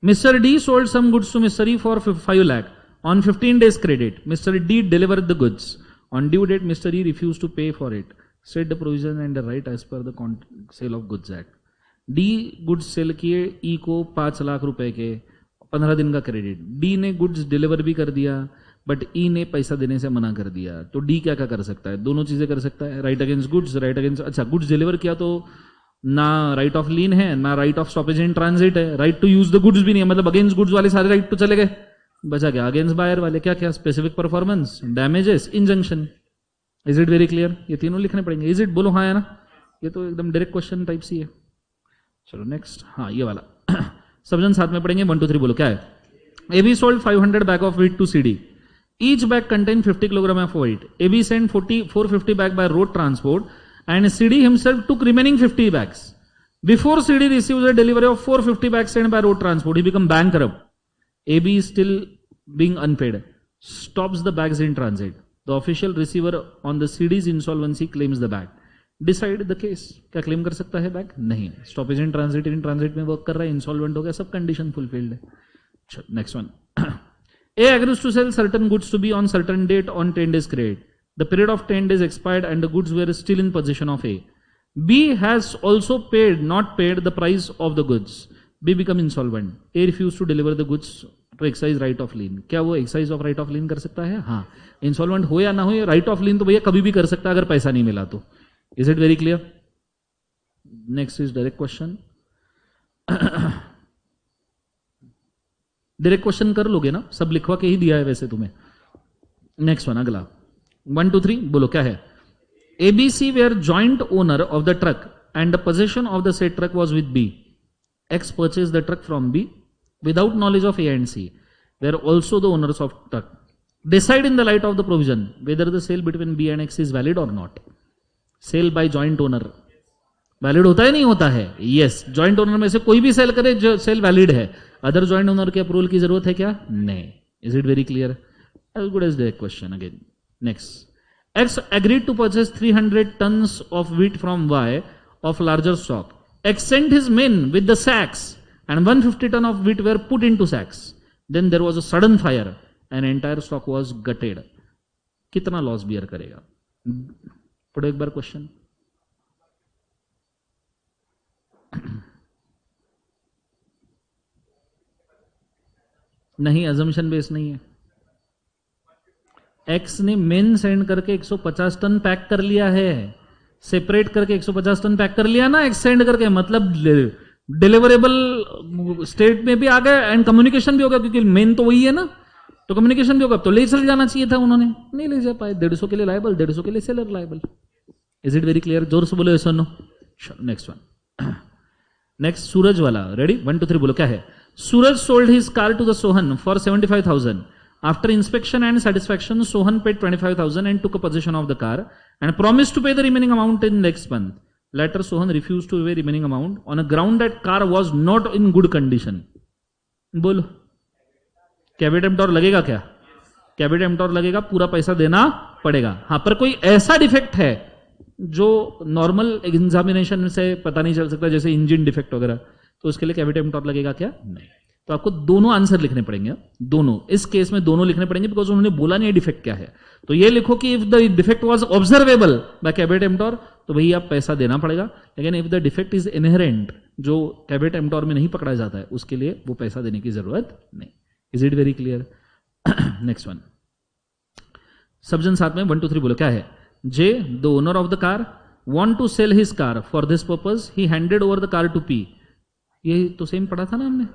Mr. D sold some goods to Mr. E for 5 lakh on 15 days credit. Mr. D delivered the goods. On due date, Mr. E refused to pay for it. Set the provision and the right as per the Sale of Goods Act. D goods sale किए E को 5 लाख रुपए के, 15 दिन का credit. D ने goods deliver भी कर दिया, बट E ने पैसा देने से मना कर दिया. तो D क्या क्या कर सकता है? दोनों चीजें कर सकता है. Right against goods, right against, अच्छा गुड्स डिलीवर किया तो ना राइट ऑफ लीन है, ना right of stoppage in transit है, right to use the goods भी नहीं है. मतलब अगेंस्ट गुड्स वाले सारे राइट तो चले गए, बचा क्या? अगेंस्ट बायर वाले क्या क्या? Specific performance, damages, injunction. Is it very clear? ये तीनों लिखने पड़ेंगे. Is it? बोलो हाँ है ना. ये तो एकदम डायरेक्ट क्वेश्चन टाइप सी है. चलो नेक्स्ट, हाँ ये वाला सब जन साथ में पढ़ेंगे. 1 2 3 बोलो क्या है? AB sold 500 bag of wheat to CD. Each bag contained 50 kg of wheat. AB sent 450 bag by road transport and CD himself took remaining 50 bags. Before CD receives a delivery of 450 bags sent by road transport, he become bankrupt. AB is still being unpaid. Stops the bags in transit. The official receiver on the CD's insolvency claims the bag. Decide the case. क्या claim कर सकता है bag? नहीं. Stoppage in transit में work कर रहा है, insolvent हो गया, सब कंडीशन फुलफिल्ड है. Next one. A agrees to sell certain goods to be on certain date on 10 days credit. The period of 10 days expired and the goods were still in possession of A. B has also not paid the price of the goods. B become insolvent. A refused to deliver the goods to exercise right of lien. क्या वो exercise of right of lien कर सकता है? हाँ. Insolvent हो या ना हो, right of lien तो भैया कभी भी कर सकता है अगर पैसा नहीं मिला तो. Is it very clear? Next is direct question. Direct question कर लोगे ना, सब लिखवा के ही दिया है वैसे तुम्हें. नेक्स्ट वन, अगला 1 2 3 बोलो क्या है? ABC were joint owner of the truck and the possession of the said truck was with B. X purchased the truck from B without knowledge of A and C. They are also the owners of truck. Decide in the light of the provision whether the sale between B and X is valid or not. Sale by joint owner valid होता है नहीं होता है? Yes. Joint owner में से कोई भी sale करे जो सेल वैलिड है. अदर जॉइंट ओनर के अप्रूवल की जरूरत है क्या? नहीं. Is it very clear? As good as the question. Again next. X agreed to purchase 300 tons of wheat from Y of larger stock. X sent his men with the sacks and 150 ton of wheat were put into sacks. Then there was a sudden fire and entire stock was gutted. कितना loss bear करेगा? पढ़ो एक बार question. नहीं, assumption base नहीं है. X ने main send करके 150 ton pack कर लिया है, सेपरेट करके 150 टन पैक कर लिया ना एक्स सेंड करके, मतलब डिलीवरेबल स्टेट में भी आ गया एंड कम्युनिकेशन भी होगा, क्योंकि मेन तो वही है ना, तो कम्युनिकेशन भी होगा. तो ले चल जाना चाहिए था, उन्होंने नहीं ले जा पाए. 150 के लिए लाइबल, 150 के लिए seller liable. Is it very clear? जोर से बोलो यस और no. Next one. Next Suraj वाला. रेडी? 1 2 3 बोलो क्या है? Suraj sold his car to the Sohan for 75,000. After inspection and satisfaction, Sohan paid 25,000 and took a possession of the car and promised to pay the remaining amount in next month. Later, Sohan refused to pay remaining amount on a ground that car was not in good condition. बोलो, कैबिट एम्प्टोर लगेगा क्या? कैबिट एम्प्टोर लगेगा, पूरा पैसा देना पड़ेगा. हाँ, पर कोई ऐसा डिफेक्ट है जो नॉर्मल एग्जामिनेशन से पता नहीं चल सकता, जैसे इंजन डिफेक्ट वगैरह, तो उसके लिए कैबिट एम्प्टोर लगेगा क्या? नहीं. तो आपको दोनों आंसर लिखने पड़ेंगे, दोनों. इस केस में दोनों लिखने पड़ेंगे बिकॉज उन्होंने बोला नहीं डिफेक्ट क्या है. तो ये लिखो कि if the defect was observable by caveat emptor, तो भाई आप पैसा देना पड़ेगा. लेकिन if the defect is inherent, जो कैबिट एम्प्टोर में नहीं पकड़ा जाता है, उसके लिए वो पैसा देने की जरूरत नहीं. Is it very clear? Next one. सब जन साथ में 1 2 3 बोलो क्या है? J, the owner of the car, want to sell his car. For this purpose he handed over the car to P. ये तो सेम पढ़ा था ना हमने,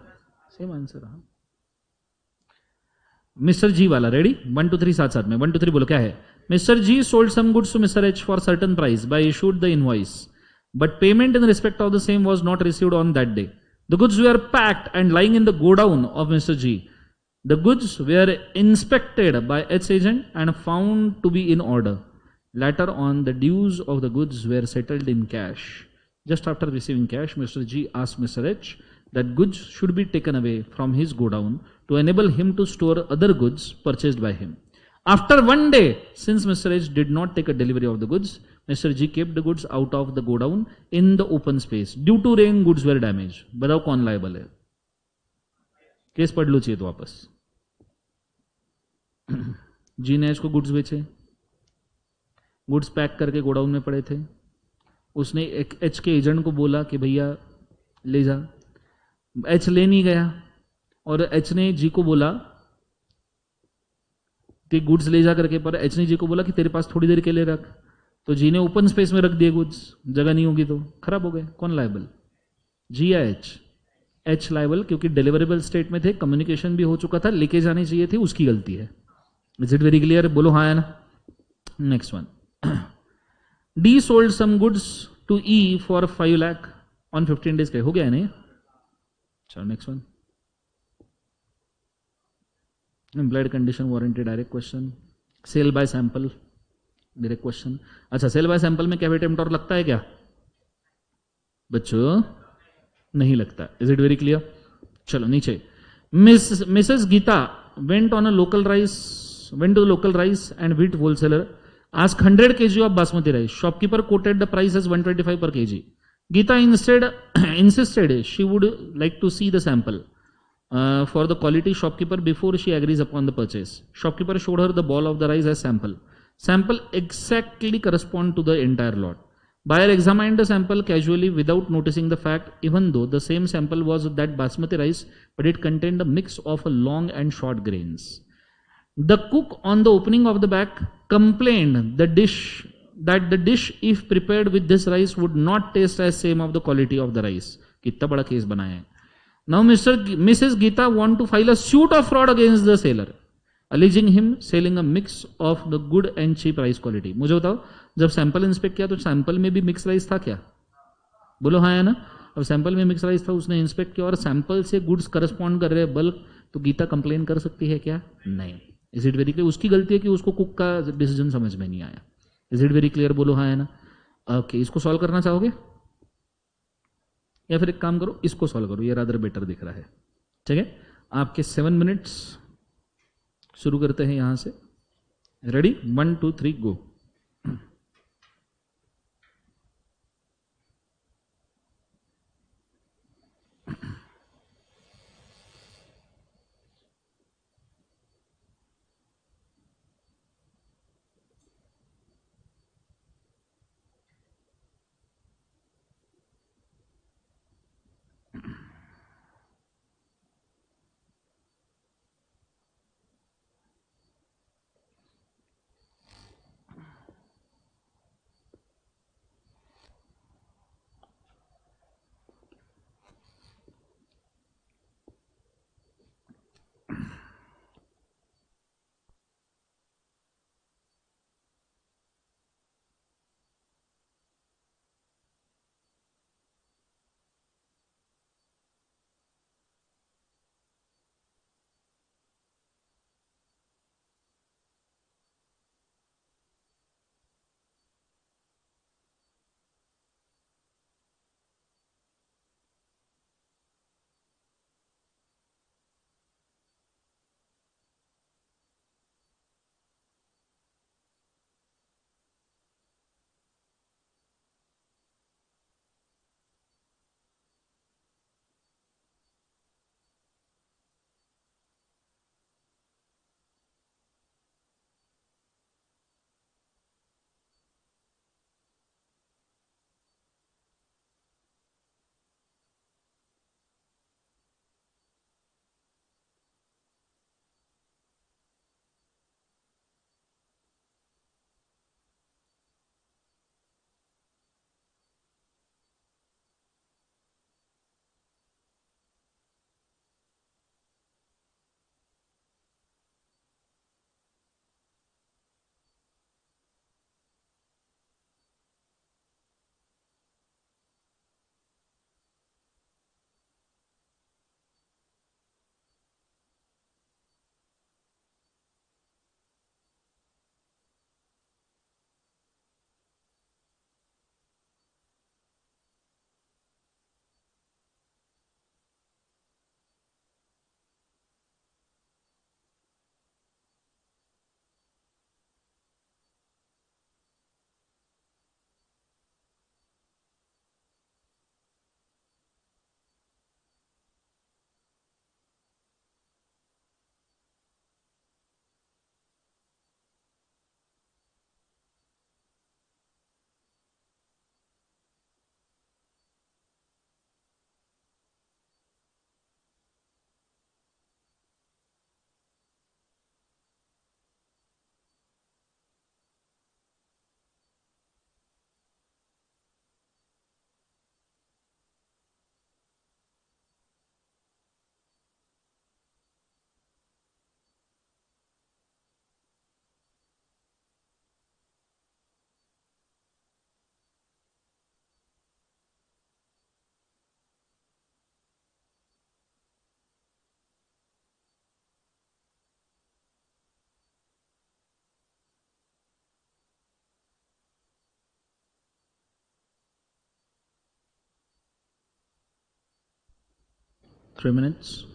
सेम आंसर. मिस्टर जी वाला. रेडी? 1 2 3 साथ साथ में. 1 2 3 बोलो क्या है? Mister G sold some goods to mister H for certain price by issued the invoice, but payment in respect of the same was not received on that day. The goods were packed and lying in the godown of mister G. The goods were inspected by H agent and found to be in order. Later on, the dues of the goods were settled in cash. Just after receiving cash, Mr. G asked Mr. H that goods should be taken away from his godown to enable him to store other goods purchased by him. After 1 day, since Mr. H did not take a delivery of the goods, Mr. G kept the goods out of the godown in the open space. Due to rain, goods were damaged. बताओ कौन liable है? Case पढ़ लो चाहिए तो वापस। जी ने H को goods बेचे, गुड्स पैक करके गोडाउन में पड़े थे, उसने एक एच के एजेंट को बोला कि भैया ले जा, एच ले नहीं गया और एच ने जी को बोला कि गुड्स ले जा करके, पर एच ने जी को बोला कि तेरे पास थोड़ी देर के लिए रख, तो जी ने ओपन स्पेस में रख दिए गुड्स, जगह नहीं होगी तो खराब हो गए, कौन लायबल, जी या एच? एच लायबल, क्योंकि डिलीवरेबल स्टेट में थे, कम्युनिकेशन भी हो चुका था, लेके जानी चाहिए थी, उसकी गलती है। Is it very clear? बोलो हाँ है ना। Next one, D sold some goods to E for 5 lakh on 15 days के, हो गया है नहीं? चलो next one, employed condition warranty, direct question. Sale by sample, direct question. अच्छा, सेल बाय सैंपल में कैवेट एम्प्टोर लगता है क्या बच्चों? नहीं लगता। Is it very clear? चलो नीचे, Mrs Geeta went on a local rice, went to local rice and wheat wholesaler, asked 100 kg of basmati rice. Shopkeeper quoted the price as 125 per kg. Geeta instead insisted she would like to see the sample for the quality shopkeeper before she agrees upon the purchase. Shopkeeper showed her the ball of the rice as sample. Sample exactly correspond to the entire lot. Buyer examined the sample casually without noticing the fact, even though the same sample was that basmati rice, but it contained a mix of a long and short grains. The cook on the opening of the bag complained that the dish if prepared with this rice would not taste as same of the quality of the rice. कितना बड़ा case बनाया है। Now Mrs. Geeta want to file a suit of fraud against the seller, alleging him selling a mix of the good and cheap rice quality. मुझे बताओ, जब sample inspect किया तो sample में भी मिक्स राइस था क्या? बोलो हाँ है ना। अब सैंपल में मिक्स राइस था, उसने इंस्पेक्ट किया और सैंपल से गुड्स करस्पॉन्ड कर रहे हैं बल्क, तो गीता कंप्लेन कर सकती है क्या? नहीं। Is it very clear? उसकी गलती है कि उसको कुक का डिसीजन समझ में नहीं आया। Is it very clear? बोलो हाँ है ना। ओके, इसको सॉल्व करना चाहोगे या फिर एक काम करो, इसको सॉल्व करो, ये रादर बेटर दिख रहा है। ठीक है, आपके 7 मिनट्स शुरू करते हैं यहां से। Ready? 1 2 3 go. 3 minutes.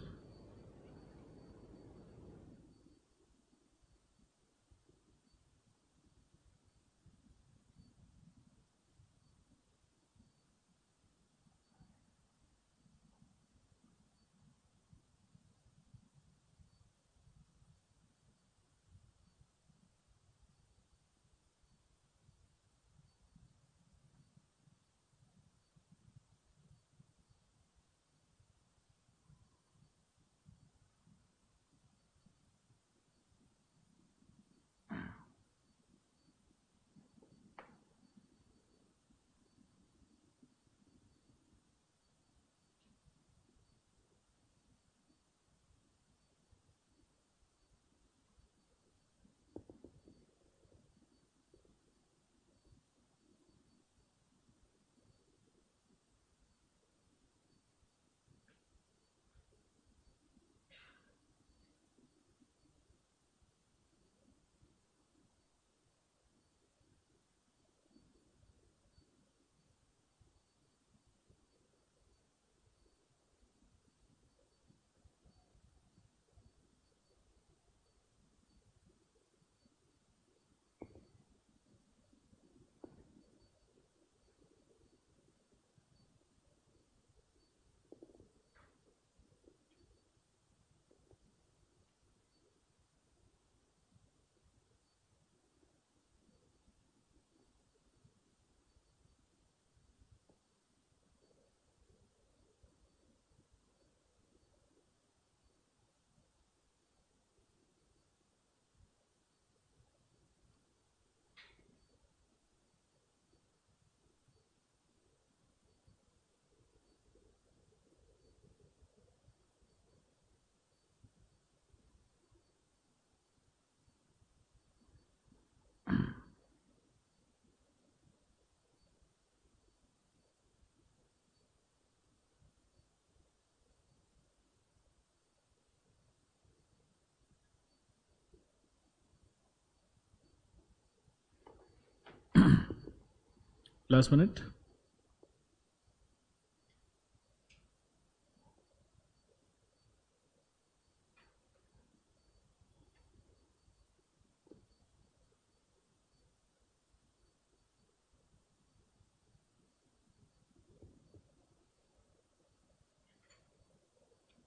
Last minute.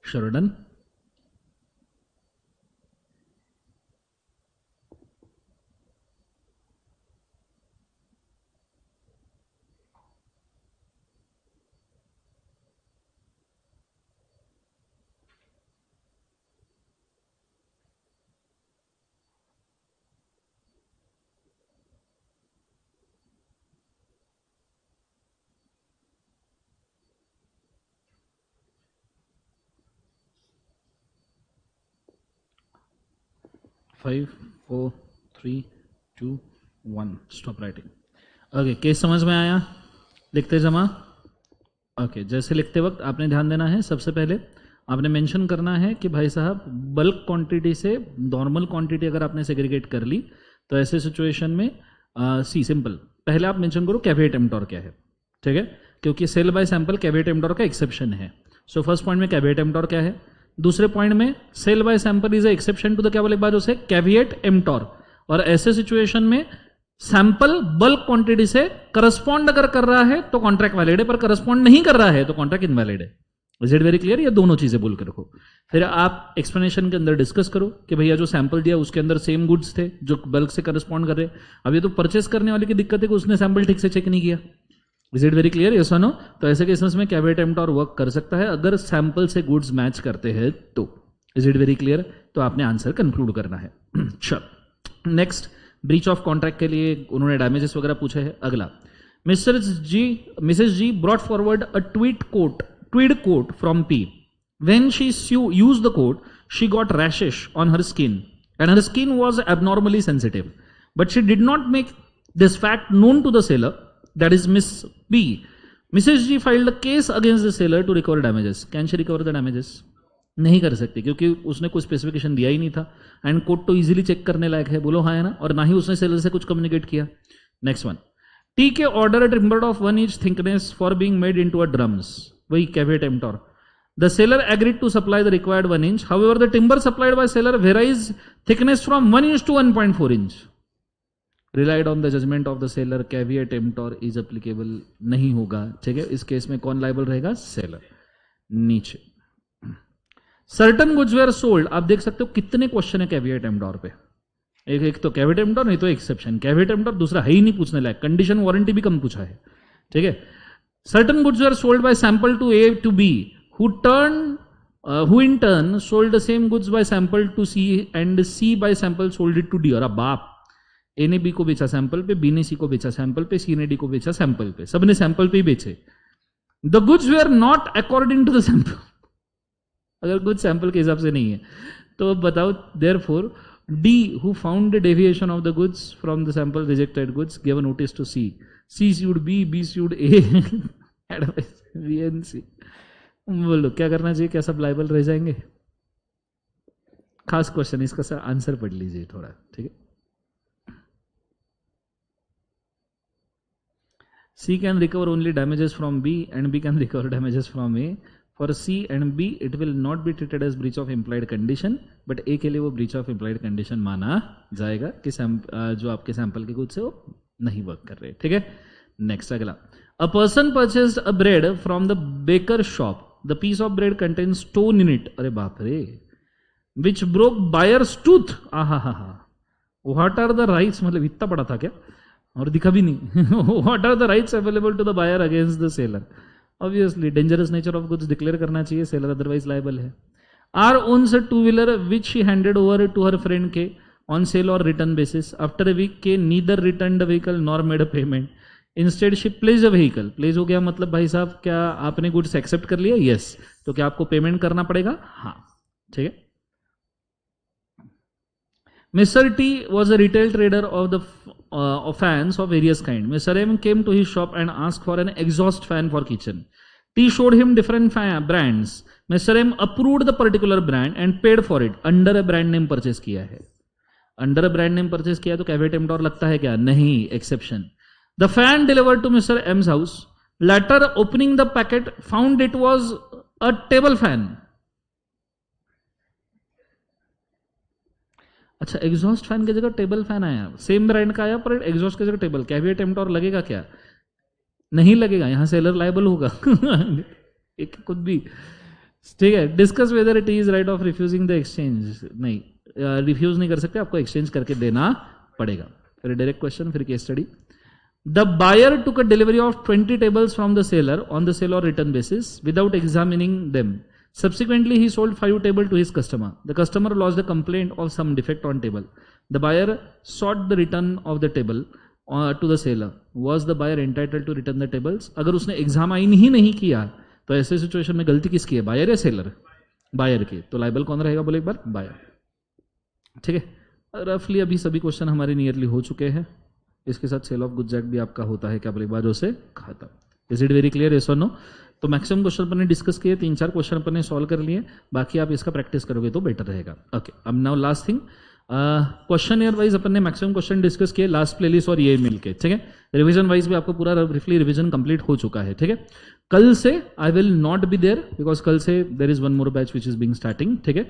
Sheridan. Five four three two one stop writing. Okay, case समझ में आया? लिखते जमा. ओके, जैसे लिखते वक्त आपने ध्यान देना है, सबसे पहले आपने मेंशन करना है कि भाई साहब बल्क क्वांटिटी से नॉर्मल क्वांटिटी अगर आपने सेग्रीगेट कर ली तो ऐसे सिचुएशन में सी सिंपल पहले आप मेंशन करो कैविएट एम्प्टोर क्या है. ठीक है, क्योंकि sale by sample caveat emptor का एक्सेप्शन है. सो फर्स्ट पॉइंट में कैविएट एम्प्टोर क्या है, दूसरे पॉइंट में sale by sample is a exception to the क्या बोले एक बार उसे कैविएट एम्प्टोर. और ऐसे सिचुएशन में सैंपल बल्क क्वांटिटी से करस्पॉन्ड अगर कर रहा है तो कॉन्ट्रैक्ट वैलिड है, पर करस्पॉन्ड नहीं कर रहा है तो कॉन्ट्रैक्ट इनवैलिड है. Is it very clear? ये दोनों चीजें बोल के रखो. फिर आप एक्सप्लेनेशन के अंदर डिस्कस करो कि भैया जो सैंपल दिया उसके अंदर सेम गुड्स थे जो बल्क से करस्पॉन्ड कर रहे. अब ये तो परचेस करने वाले की दिक्कत है कि उसने सैंपल ठीक से चेक नहीं किया. Is it very clear? Yes और नो? तो ऐसे केसेस में कैविएट एम्प्टोर वर्क कर सकता है अगर सैंपल से गुड्स मैच करते हैं तो. Is it very clear? तो आपने आंसर कंक्लूड करना है. चलो नेक्स्ट, ब्रीच ऑफ कॉन्ट्रैक्ट के लिए उन्होंने डैमेजेस वगैरह पूछे हैं. अगला, Mrs G brought forward a tweed coat from P. When she used the coat, she got rashes on her skin and her skin was abnormally sensitive. But she did not make this fact known to the seller, that is Miss B. Mrs. G filed a case against the seller to recover damages. Can she recover the damages? नहीं कर सकती क्योंकि उसने कोई specification दिया ही नहीं था and quote तो इजीली चेक करने लायक है, बोलो हाँ है ना, और ना ही उसने सेलर से कुछ कम्युनिकेट किया. नेक्स्ट वन, टी के order a timber of 1 inch thickness for being made into a drums. वही caveat एम्प्टोर. The seller agreed to supply the required 1 inch. However, the timber supplied by seller varies thickness from 1 inch to 1.4 inch. Relied on the judgment of the seller. Caveat emptor is applicable नहीं होगा. ठीक है, इस case में कौन liable रहेगा? Seller. नीचे certain goods were sold. आप देख सकते हो कितने क्वेश्चन है कैविएट एम्प्टोर पे. एक तो कैविएट एम्प्टोर, नहीं तो एक्सेप्शन. कैविएट एम्प्टोर दूसरा है ही नहीं पूछने लायक. कंडीशन वारंटी भी कम पूछा है. ठीक है. Certain goods were sold by sample to A to B who in turn sold the same goods by sample to C and C by sample sold it to D. और अब बाप, ए ने B को बेचा सैंपल पे, B ने सी को बेचा सैंपल पे, सी ने डी को बेचा सैंपल पे. सबने सैंपल पे ही बेचे. The goods were not according to the sample. अगर गुड्स सैंपल के हिसाब से नहीं है तो बताओ. Therefore D who found the deviation of the goods from the sample rejected goods give a notice to C. C should be, B should A, B and C. बोलो क्या करना चाहिए? क्या सब लाइबल रह जाएंगे? खास क्वेश्चन, इसका आंसर पढ़ लीजिए थोड़ा. ठीक है. C can recover only damages from B and B can recover damages from A. For C and B it will not be treated as breach of implied condition, but A के लिए वो breach of implied condition माना जाएगा कि जो आपके sample के कुछ से वो नहीं वर्क कर रहे. ठीक है. नेक्स्ट अगला. A person purchased a bread from the baker shop. The piece of bread contains stone in it. अरे बाप रे. Which broke buyer's tooth. आहा हा हा. What are the rights? मतलब इतना बड़ा था क्या? और दिखा भी नहीं. What are the rights available to the buyer against the seller? Obviously, dangerous nature of goods declare करना चाहिए. Seller otherwise liable है. R owns a two-wheeler which she handed over to her friend K on sale or return basis. After a week, K neither returned the vehicle nor made a payment. Instead she pledge a vehicle. Pledge हो गया मतलब भाई साहब क्या आपने goods accept कर लिया? Yes. तो क्या आपको पेमेंट करना पड़ेगा? हाँ. ठीक है. Mister T was a retail trader of the fans of various kind. Mister M came to his shop and ask for an exhaust fan for kitchen. T showed him different brands. Mister M approved the particular brand and paid for it. Under a brand name purchase किया है. Under a brand name purchase किया तो caveat emptor लगता है क्या? नहीं. Exception. The fan delivered to Mr. M's house. Later, opening the packet, found it was a table fan. अच्छा, exhaust fan की जगह टेबल फैन आया. सेम ब्रांड का आया पर एग्जॉस्ट की जगह टेबल. कैविएट एम्प्टोर लगेगा क्या? नहीं लगेगा. यहां सेलर लायबल होगा. एक खुद भी. ठीक है. Discuss whether it is right of refusing the exchange. नहीं, रिफ्यूज नहीं कर सकते. आपको एक्सचेंज करके देना पड़ेगा. फिर डायरेक्ट क्वेश्चन, फिर case study. The buyer took a delivery of 20 tables from the seller on the sale or return basis without examining them. Subsequently, he sold 5 tables to his customer. The customer lodged a complaint of some defect on table. The buyer sought the return of the table to the seller. Was the buyer entitled to return the tables? अगर उसने examine ही नहीं किया तो ऐसे situation में गलती किसकी है? बायर या सेलर? बायर की. तो लाइबल कौन रहेगा? बोले एक बार. बायर. ठीक है. रफली अभी सभी क्वेश्चन हमारे नियरली हो चुके हैं. इसके साथ सेल ऑफ गुड्स एक्ट भी आपका होता है क्या? बोले एक बार जो से खाता. Is it very clear? Yes और नो? तो मैक्सिमम क्वेश्चन अपन ने डिस्कस किए. 3-4 क्वेश्चन अपन ने सॉल्व कर लिए. बाकी आप इसका प्रैक्टिस करोगे तो बेटर रहेगा. ओके. अब now last thing, question year wise अपन ने मैक्सिमम क्वेश्चन डिस्कस किए लास्ट प्लेलिस्ट और ये मिलके. ठीक है. रिवीजन वाइज भी आपको पूरा ब्रीफली रिवीजन कंप्लीट हो चुका है. ठीक है. कल से I will not be there because कल से there is one more batch which is being starting. ठीक है.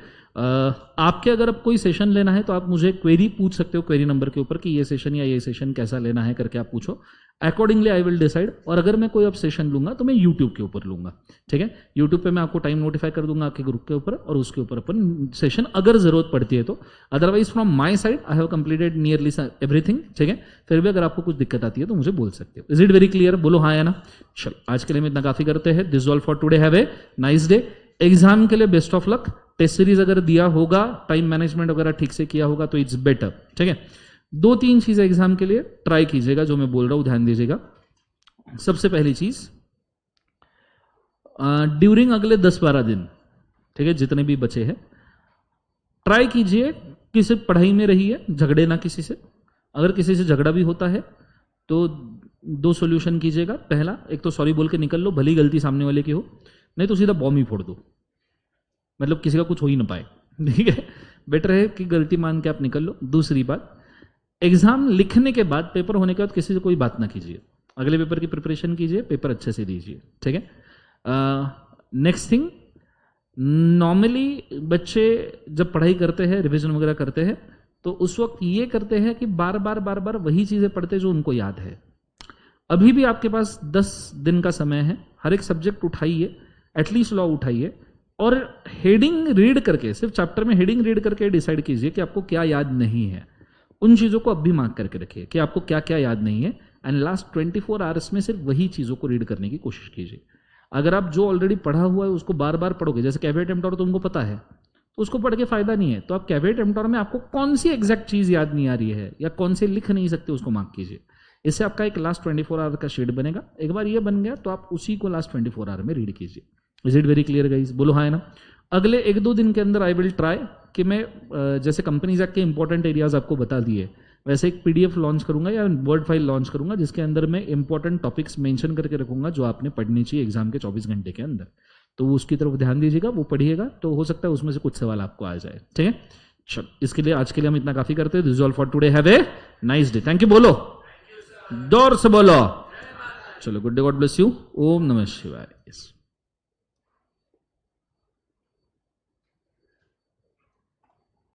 आपके अगर अब कोई सेशन लेना है तो आप मुझे क्वेरी पूछ सकते हो क्वेरी नंबर के ऊपर कि ये सेशन या ये सेशन कैसा लेना है करके आप पूछो. Accordingly I will decide. और अगर मैं कोई अब सेशन लूंगा तो मैं यूट्यूब के ऊपर लूंगा. ठीक है. यूट्यूब पे मैं आपको टाइम नोटिफाई कर दूंगा आपके ग्रुप के ऊपर और उसके ऊपर अपन सेशन अगर जरूरत पड़ती है तो. Otherwise from my side I have completed nearly everything. ठीक है. फिर भी अगर आपको कुछ दिक्कत आती है तो मुझे बोल सकते हो. Is it very clear? बोलो हाँ या ना. चलो आज के लिए मैं इतना काफी करते हैं. This all for today. Have a nice day. Exam के लिए best of luck. Test series अगर दिया होगा, टाइम मैनेजमेंट वगैरह ठीक से किया होगा तो इट्स बेटर. ठीक है. 2-3 चीजें एग्जाम के लिए ट्राई कीजिएगा जो मैं बोल रहा हूं, ध्यान दीजिएगा. सबसे पहली चीज, ड्यूरिंग अगले 10-12 दिन, ठीक है, जितने भी बचे हैं, ट्राई कीजिए कि सिर्फ पढ़ाई में रहिए, झगड़े ना किसी से. अगर किसी से झगड़ा भी होता है तो 2 सॉल्यूशन कीजिएगा. पहला, एक तो सॉरी बोल के निकल लो, भली गलती सामने वाले की हो, नहीं तो सीधा बॉम्ब ही फोड़ दो, मतलब किसी का कुछ हो ही ना पाए. ठीक है. बेटर है कि गलती मान के आप निकल लो. दूसरी बात, एग्जाम लिखने के बाद, पेपर होने के बाद किसी से कोई बात ना कीजिए. अगले पेपर की प्रिपरेशन कीजिए, पेपर अच्छे से दीजिए. ठीक है. नेक्स्ट थिंग, नॉर्मली बच्चे जब पढ़ाई करते हैं, रिवीजन वगैरह करते हैं, तो उस वक्त ये करते हैं कि बार बार वही चीजें पढ़ते जो उनको याद है। अभी भी आपके पास 10 दिन का समय है, हर एक सब्जेक्ट उठाइए, एटलीस्ट लॉ उठाइए और हेडिंग रीड करके, सिर्फ चैप्टर में हेडिंग रीड करके डिसाइड कीजिए कि आपको क्या याद नहीं है। उन चीजों को अब भी मार्क करके रखिए कि आपको क्या क्या याद नहीं है, एंड लास्ट 24 आवर्स में सिर्फ वही चीजों को रीड करने की कोशिश कीजिए। अगर आप जो ऑलरेडी पढ़ा हुआ है उसको बार बार पढ़ोगे, जैसे कैविएट एम्प्टोर तुमको पता है तो उसको पढ़ के फायदा नहीं है, तो आप कैविएट एम्प्टोर में आपको कौन सी एग्जैक्ट चीज याद नहीं आ रही है या कौन से लिख नहीं सकते उसको मार्क कीजिए। इससे आपका एक लास्ट 24 आवर का शीट बनेगा। एक बार ये बन गया तो आप उसी को लास्ट 24 आवर में रीड कीजिए। Is it very clear guys? बोलो हाँ है ना। अगले 1-2 दिन के अंदर आई विल ट्राई कि मैं जैसे कंपनीज एक्ट के इंपॉर्टेंट एरियाज आपको बता दिए, वैसे एक पीडीएफ लॉन्च करूंगा या वर्ड फाइल लॉन्च करूंगा जिसके अंदर मैं इंपॉर्टेंट टॉपिक्स मेंशन करके रखूंगा जो आपने पढ़नी चाहिए एग्जाम के 24 घंटे के अंदर। तो उसकी तरफ ध्यान दीजिएगा, वो पढ़िएगा, तो हो सकता है उसमें से कुछ सवाल आपको आ जाए। ठीक है, चलो इसके लिए आज के लिए हम इतना काफी करते हैं। This is all for today. Have a nice day. Thank you बोलो, दौर से बोलो। चलो, good day, god bless you. ओम नमः शिवाय।